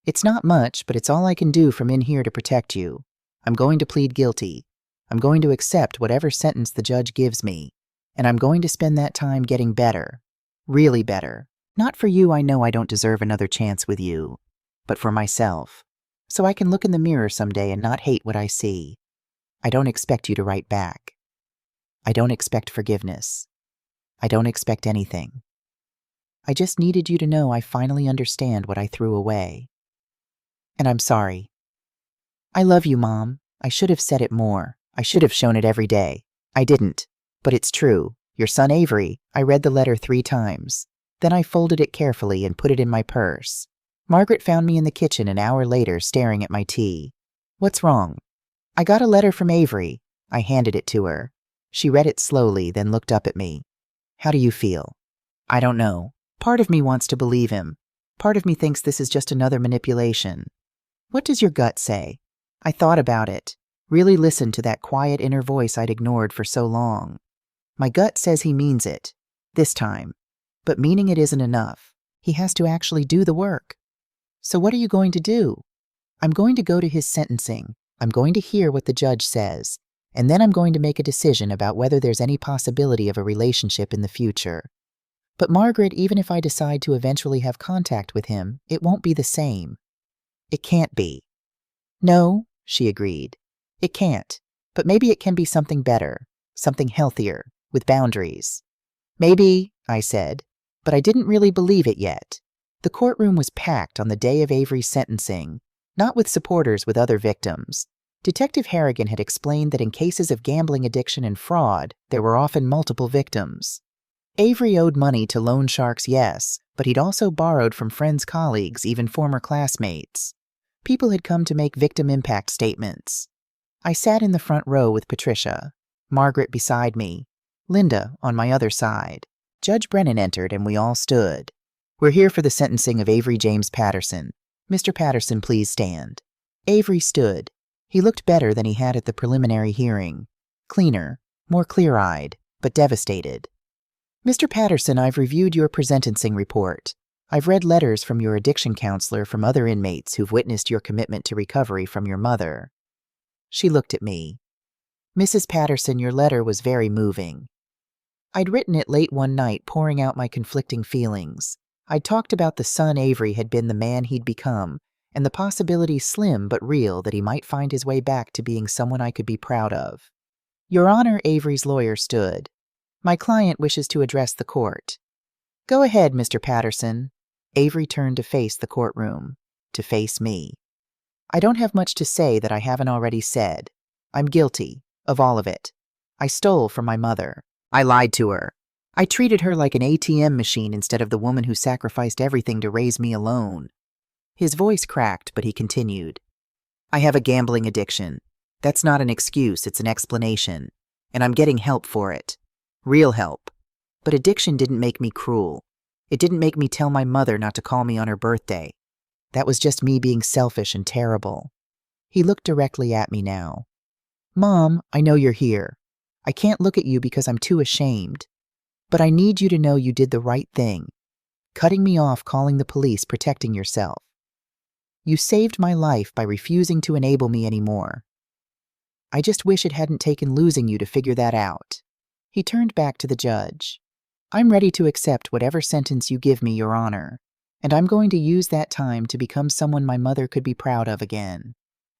It's not much, but it's all I can do from in here to protect you. I'm going to plead guilty. I'm going to accept whatever sentence the judge gives me. And I'm going to spend that time getting better. Really better. Not for you, I know I don't deserve another chance with you. But for myself. So I can look in the mirror someday and not hate what I see. I don't expect you to write back. I don't expect forgiveness. I don't expect anything. I just needed you to know I finally understand what I threw away. And I'm sorry. I love you, Mom. I should have said it more. I should have shown it every day. I didn't. But it's true. Your son Avery, I read the letter 3 times. Then I folded it carefully and put it in my purse. Margaret found me in the kitchen an hour later staring at my tea. What's wrong? I got a letter from Avery. I handed it to her. She read it slowly, then looked up at me. How do you feel? I don't know. Part of me wants to believe him. Part of me thinks this is just another manipulation. What does your gut say? I thought about it. Really listened to that quiet inner voice I'd ignored for so long. My gut says he means it. This time. But meaning it isn't enough. He has to actually do the work. So what are you going to do? I'm going to go to his sentencing. I'm going to hear what the judge says. And then I'm going to make a decision about whether there's any possibility of a relationship in the future. But Margaret, even if I decide to eventually have contact with him, it won't be the same. It can't be. No, she agreed. It can't. But maybe it can be something better, something healthier, with boundaries. Maybe, I said, but I didn't really believe it yet. The courtroom was packed on the day of Avery's sentencing, not with supporters with other victims. Detective Harrigan had explained that in cases of gambling addiction and fraud, there were often multiple victims. Avery owed money to loan sharks, yes, but he'd also borrowed from friends, colleagues, even former classmates. People had come to make victim impact statements. I sat in the front row with Patricia, Margaret beside me, Linda on my other side. Judge Brennan entered and we all stood. We're here for the sentencing of Avery James Patterson. Mr. Patterson, please stand. Avery stood. He looked better than he had at the preliminary hearing. Cleaner, more clear-eyed, but devastated. Mr. Patterson, I've reviewed your presentencing report. I've read letters from your addiction counselor from other inmates who've witnessed your commitment to recovery from your mother. She looked at me. Mrs. Patterson, your letter was very moving. I'd written it late one night, pouring out my conflicting feelings. I'd talked about the son Avery had been the man he'd become, and the possibility slim but real that he might find his way back to being someone I could be proud of. Your Honor, Avery's lawyer stood. My client wishes to address the court. Go ahead, Mr. Patterson. Avery turned to face the courtroom, to face me. I don't have much to say that I haven't already said. I'm guilty of all of it. I stole from my mother. I lied to her. I treated her like an ATM machine instead of the woman who sacrificed everything to raise me alone. His voice cracked, but he continued. I have a gambling addiction. That's not an excuse, it's an explanation. And I'm getting help for it. Real help. But addiction didn't make me cruel. It didn't make me tell my mother not to call me on her birthday. That was just me being selfish and terrible. He looked directly at me now. Mom, I know you're here. I can't look at you because I'm too ashamed. But I need you to know you did the right thing. Cutting me off, calling the police, protecting yourself. You saved my life by refusing to enable me anymore. I just wish it hadn't taken losing you to figure that out. He turned back to the judge. I'm ready to accept whatever sentence you give me, Your Honor, and I'm going to use that time to become someone my mother could be proud of again.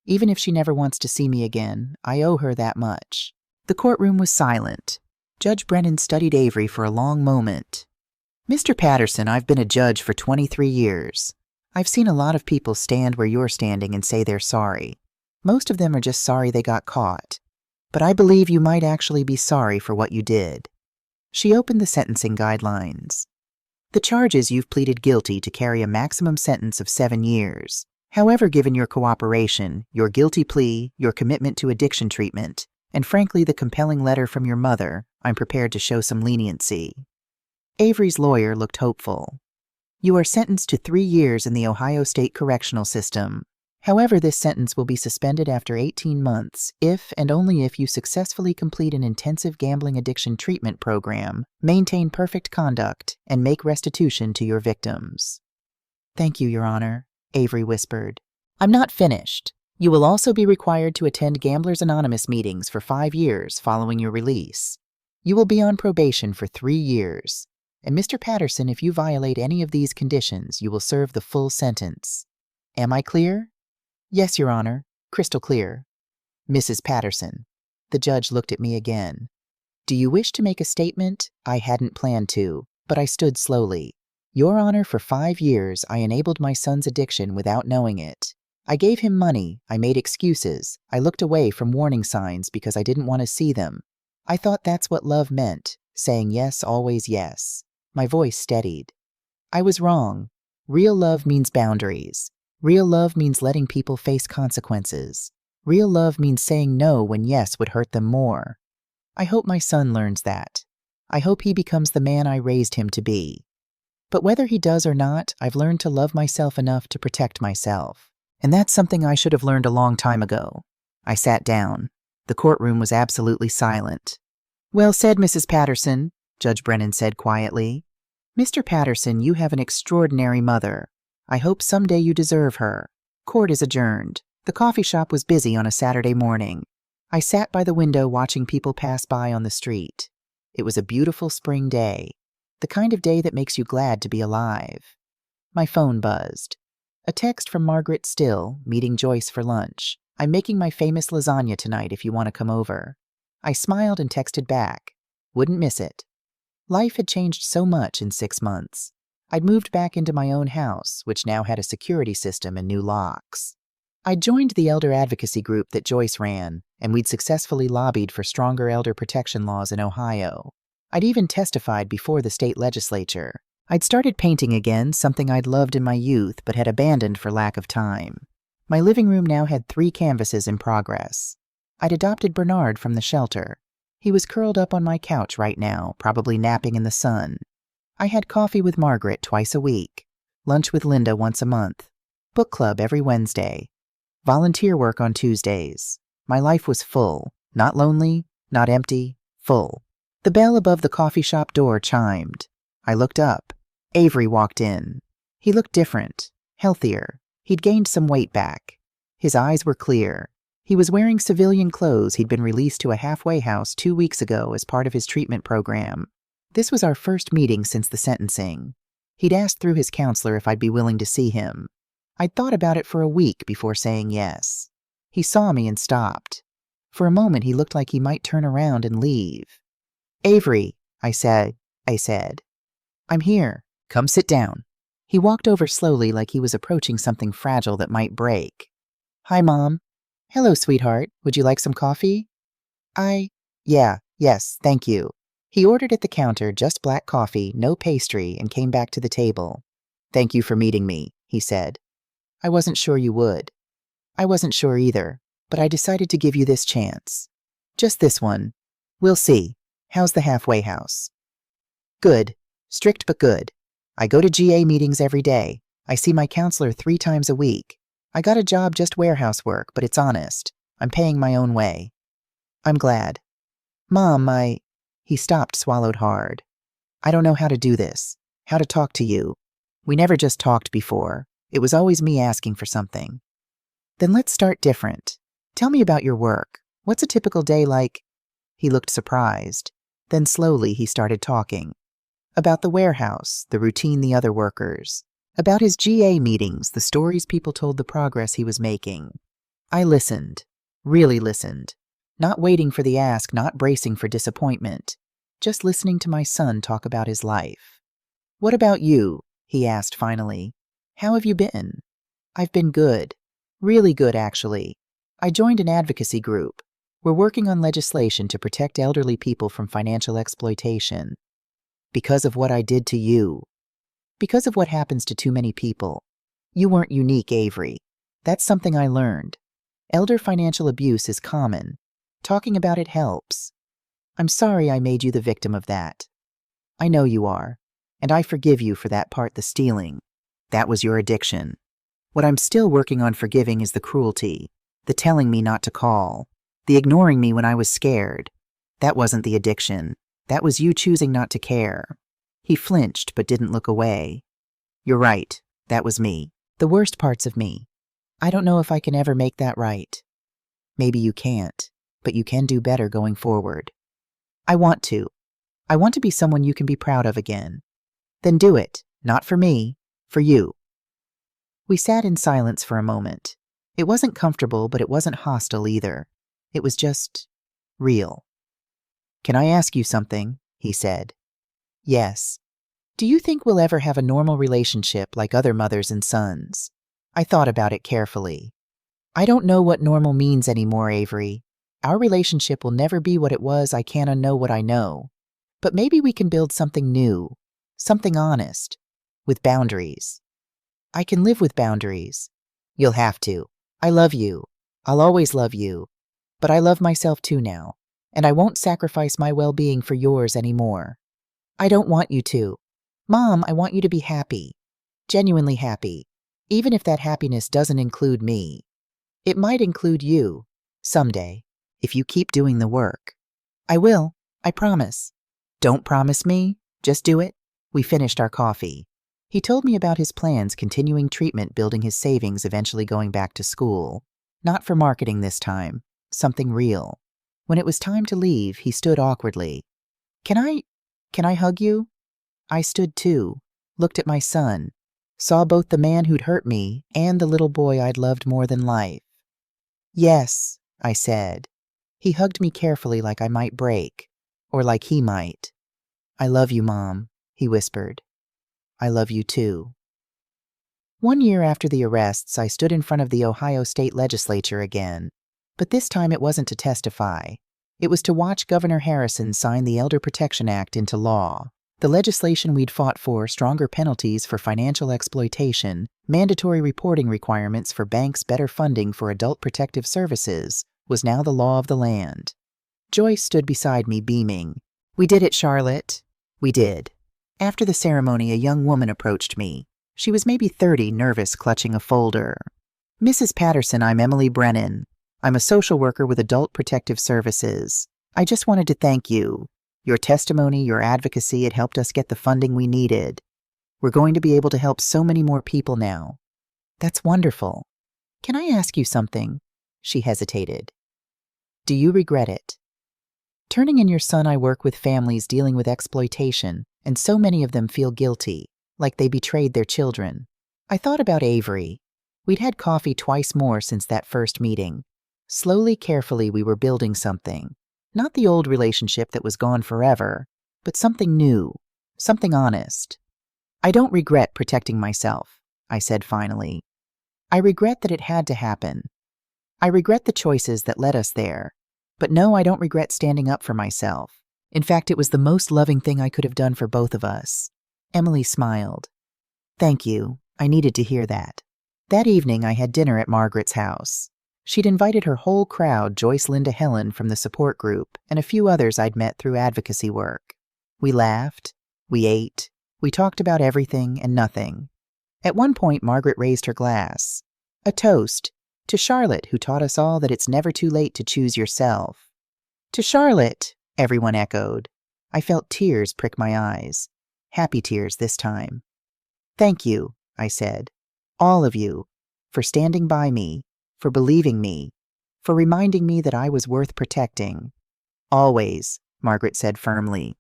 Even if she never wants to see me again, I owe her that much. The courtroom was silent. Judge Brennan studied Avery for a long moment. Mr. Patterson, I've been a judge for 23 years. I've seen a lot of people stand where you're standing and say they're sorry. Most of them are just sorry they got caught. But I believe you might actually be sorry for what you did. She opened the sentencing guidelines. The charges you've pleaded guilty to carry a maximum sentence of 7 years. However, given your cooperation, your guilty plea, your commitment to addiction treatment, and frankly the compelling letter from your mother, I'm prepared to show some leniency. Avery's lawyer looked hopeful. You are sentenced to 3 years in the Ohio State Correctional System. However, this sentence will be suspended after 18 months if and only if you successfully complete an intensive gambling addiction treatment program, maintain perfect conduct, and make restitution to your victims. Thank you, Your Honor, Avery whispered. I'm not finished. You will also be required to attend Gamblers Anonymous meetings for 5 years following your release. You will be on probation for 3 years. And Mr. Patterson, if you violate any of these conditions, you will serve the full sentence. Am I clear? Yes, Your Honor. Crystal clear. Mrs. Patterson. The judge looked at me again. Do you wish to make a statement? I hadn't planned to, but I stood slowly. Your Honor, for 5 years, I enabled my son's addiction without knowing it. I gave him money, I made excuses, I looked away from warning signs because I didn't want to see them. I thought that's what love meant, saying yes, always yes. My voice steadied. I was wrong. Real love means boundaries. Real love means letting people face consequences. Real love means saying no when yes would hurt them more. I hope my son learns that. I hope he becomes the man I raised him to be. But whether he does or not, I've learned to love myself enough to protect myself. And that's something I should have learned a long time ago. I sat down. The courtroom was absolutely silent. Well said, Mrs. Patterson, Judge Brennan said quietly. Mr. Patterson, you have an extraordinary mother. I hope someday you deserve her. Court is adjourned. The coffee shop was busy on a Saturday morning. I sat by the window watching people pass by on the street. It was a beautiful spring day, the kind of day that makes you glad to be alive. My phone buzzed. A text from Margaret Still, meeting Joyce for lunch. I'm making my famous lasagna tonight if you want to come over. I smiled and texted back. Wouldn't miss it. Life had changed so much in 6 months. I'd moved back into my own house, which now had a security system and new locks. I'd joined the elder advocacy group that Joyce ran, and we'd successfully lobbied for stronger elder protection laws in Ohio. I'd even testified before the state legislature. I'd started painting again, something I'd loved in my youth but had abandoned for lack of time. My living room now had 3 canvases in progress. I'd adopted Bernard from the shelter. He was curled up on my couch right now, probably napping in the sun. I had coffee with Margaret twice a week, lunch with Linda once a month, book club every Wednesday, volunteer work on Tuesdays. My life was full, not lonely, not empty, full. The bell above the coffee shop door chimed. I looked up. Avery walked in. He looked different, healthier. He'd gained some weight back. His eyes were clear. He was wearing civilian clothes he'd been released to a halfway house 2 weeks ago as part of his treatment program. This was our first meeting since the sentencing. He'd asked through his counselor if I'd be willing to see him. I'd thought about it for a week before saying yes. He saw me and stopped. For a moment he looked like he might turn around and leave. Avery, I said. I'm here. Come sit down. He walked over slowly like he was approaching something fragile that might break. Hi, Mom. Hello, sweetheart. Would you like some coffee? Yes, thank you. He ordered at the counter just black coffee, no pastry, and came back to the table. Thank you for meeting me, he said. I wasn't sure you would. I wasn't sure either, but I decided to give you this chance. Just this one. We'll see. How's the halfway house? Good. Strict but good. I go to GA meetings every day. I see my counselor 3 times a week. I got a job just warehouse work, but it's honest. I'm paying my own way. I'm glad. Mom, He stopped, swallowed hard. I don't know how to do this, how to talk to you. We never just talked before. It was always me asking for something. Then let's start different. Tell me about your work. What's a typical day like? He looked surprised. Then slowly he started talking. About the warehouse, the routine the other workers. About his GA meetings, the stories people told, the progress he was making. I listened. Really listened. Not waiting for the ask, not bracing for disappointment. Just listening to my son talk about his life. What about you? He asked finally. How have you been? I've been good. Really good, actually. I joined an advocacy group. We're working on legislation to protect elderly people from financial exploitation. Because of what I did to you. Because of what happens to too many people. You weren't unique, Avery. That's something I learned. Elder financial abuse is common. Talking about it helps. I'm sorry I made you the victim of that. I know you are, and I forgive you for that part, the stealing. That was your addiction. What I'm still working on forgiving is the cruelty, the telling me not to call, the ignoring me when I was scared. That wasn't the addiction. That was you choosing not to care. He flinched but didn't look away. You're right. That was me. The worst parts of me. I don't know if I can ever make that right. Maybe you can't, but you can do better going forward. I want to. I want to be someone you can be proud of again. Then do it. Not for me, for you. We sat in silence for a moment. It wasn't comfortable, but it wasn't hostile either. It was just real. Can I ask you something? He said. Yes. Do you think we'll ever have a normal relationship like other mothers and sons? I thought about it carefully. I don't know what normal means anymore, Avery. Our relationship will never be what it was. I can't unknow what I know. But maybe we can build something new, something honest, with boundaries. I can live with boundaries. You'll have to. I love you. I'll always love you. But I love myself too now, and I won't sacrifice my well-being for yours anymore. I don't want you to. Mom, I want you to be happy. Genuinely happy. Even if that happiness doesn't include me. It might include you, someday, if you keep doing the work. I will. I promise. Don't promise me. Just do it. We finished our coffee. He told me about his plans, continuing treatment, building his savings, eventually going back to school. Not for marketing this time. Something real. When it was time to leave, he stood awkwardly. Can I hug you? I stood too, looked at my son, saw both the man who'd hurt me and the little boy I'd loved more than life. Yes, I said. He hugged me carefully like I might break, or like he might. I love you, Mom, he whispered. I love you too. 1 year after the arrests, I stood in front of the Ohio State Legislature again, but this time it wasn't to testify. It was to watch Governor Harrison sign the Elder Protection Act into law. The legislation we'd fought for, stronger penalties for financial exploitation, mandatory reporting requirements for banks, better funding for adult protective services, was now the law of the land. Joyce stood beside me, beaming. We did it, Charlotte. We did. After the ceremony, a young woman approached me. She was maybe 30, nervous, clutching a folder. Mrs. Patterson, I'm Emily Brennan. I'm a social worker with Adult Protective Services. I just wanted to thank you. Your testimony, your advocacy, it helped us get the funding we needed. We're going to be able to help so many more people now. That's wonderful. Can I ask you something? She hesitated. Do you regret it? Turning in your son, I work with families dealing with exploitation, and so many of them feel guilty, like they betrayed their children. I thought about Avery. We'd had coffee twice more since that first meeting. Slowly, carefully, we were building something. Not the old relationship that was gone forever, but something new, something honest. I don't regret protecting myself, I said finally. I regret that it had to happen. I regret the choices that led us there. But no, I don't regret standing up for myself. In fact, it was the most loving thing I could have done for both of us. Emily smiled. Thank you. I needed to hear that. That evening, I had dinner at Margaret's house. She'd invited her whole crowd, Joyce, Linda, Helen from the support group, and a few others I'd met through advocacy work. We laughed, we ate, we talked about everything and nothing. At one point, Margaret raised her glass. A toast to Charlotte, who taught us all that it's never too late to choose yourself. To Charlotte, everyone echoed. I felt tears prick my eyes. Happy tears this time. Thank you, I said. All of you, for standing by me, for believing me, for reminding me that I was worth protecting. Always, Margaret said firmly.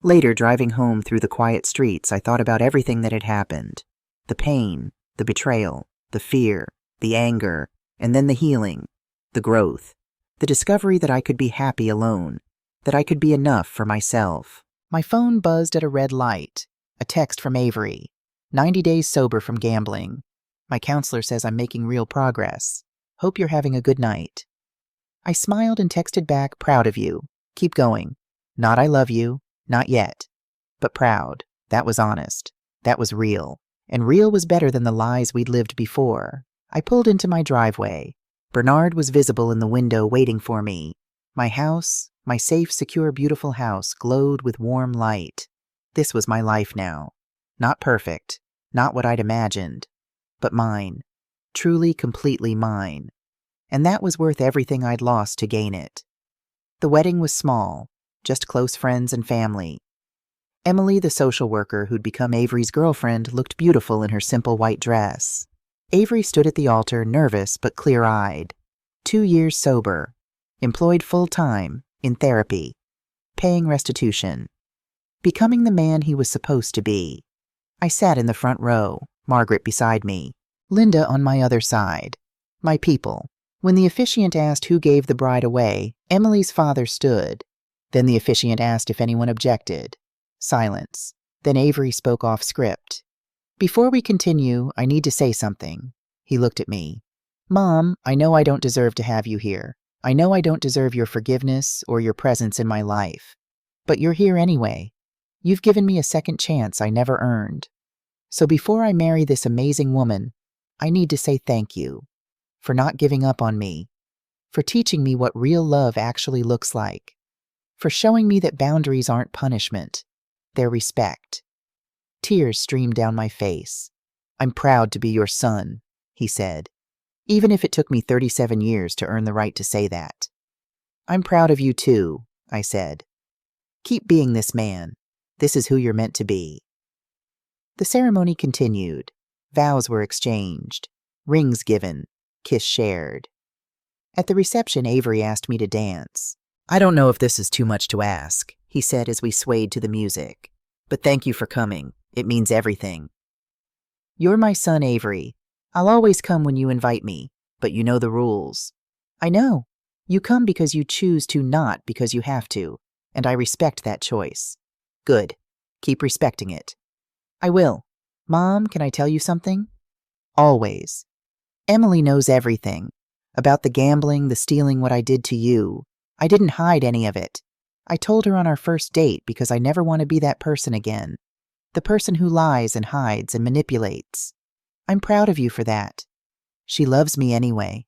Later, driving home through the quiet streets, I thought about everything that had happened. The pain, the betrayal, the fear, the anger, and then the healing, the growth, the discovery that I could be happy alone, that I could be enough for myself. My phone buzzed at a red light. A text from Avery. 90 days sober from gambling. My counselor says I'm making real progress. Hope you're having a good night. I smiled and texted back, proud of you. Keep going. Not I love you. Not yet. But proud. That was honest. That was real. And real was better than the lies we'd lived before. I pulled into my driveway. Bernard was visible in the window waiting for me. My house, my safe, secure, beautiful house, glowed with warm light. This was my life now. Not perfect. Not what I'd imagined. But mine. Truly, completely mine. And that was worth everything I'd lost to gain it. The wedding was small, just close friends and family. Emily, the social worker who'd become Avery's girlfriend, looked beautiful in her simple white dress. Avery stood at the altar, nervous but clear-eyed. 2 years sober. Employed full-time, in therapy. Paying restitution. Becoming the man he was supposed to be. I sat in the front row, Margaret beside me. Linda on my other side. My people. When the officiant asked who gave the bride away, Emily's father stood. Then the officiant asked if anyone objected. Silence. Then Avery spoke off script. Before we continue, I need to say something. He looked at me. Mom, I know I don't deserve to have you here. I know I don't deserve your forgiveness or your presence in my life. But you're here anyway. You've given me a second chance I never earned. So before I marry this amazing woman, I need to say thank you for not giving up on me, for teaching me what real love actually looks like, for showing me that boundaries aren't punishment, they're respect. Tears streamed down my face. I'm proud to be your son, he said, even if it took me 37 years to earn the right to say that. I'm proud of you too, I said. Keep being this man. This is who you're meant to be. The ceremony continued. Vows were exchanged, rings given, kiss shared. At the reception, Avery asked me to dance. I don't know if this is too much to ask, he said as we swayed to the music. But thank you for coming. It means everything. You're my son, Avery. I'll always come when you invite me, but you know the rules. I know. You come because you choose to, not because you have to, and I respect that choice. Good. Keep respecting it. I will. Mom, can I tell you something? Always. Emily knows everything. About the gambling, the stealing, what I did to you. I didn't hide any of it. I told her on our first date because I never want to be that person again. The person who lies and hides and manipulates. I'm proud of you for that. She loves me anyway,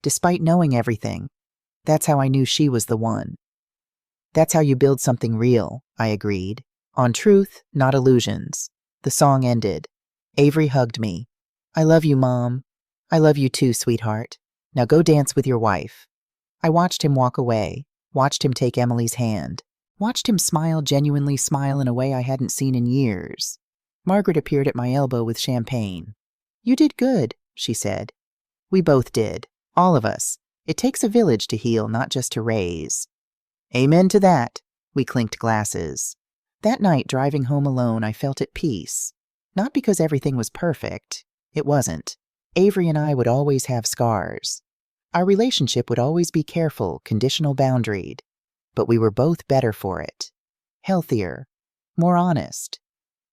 despite knowing everything. That's how I knew she was the one. That's how you build something real, I agreed. On truth, not illusions. The song ended. Avery hugged me. I love you, Mom. I love you too, sweetheart. Now go dance with your wife. I watched him walk away, watched him take Emily's hand, watched him smile, genuinely smile in a way I hadn't seen in years. Margaret appeared at my elbow with champagne. You did good, she said. We both did. All of us. It takes a village to heal, not just to raise. Amen to that. We clinked glasses. That night, driving home alone, I felt at peace. Not because everything was perfect. It wasn't. Avery and I would always have scars. Our relationship would always be careful, conditional boundaried. But we were both better for it. Healthier. More honest.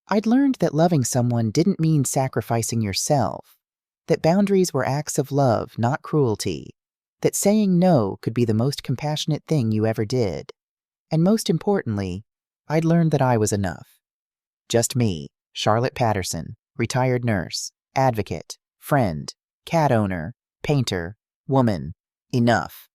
I'd learned that loving someone didn't mean sacrificing yourself. That boundaries were acts of love, not cruelty. That saying no could be the most compassionate thing you ever did. And most importantly, I'd learned that I was enough. Just me, Charlotte Patterson, retired nurse, advocate, friend, cat owner, painter, woman. Enough.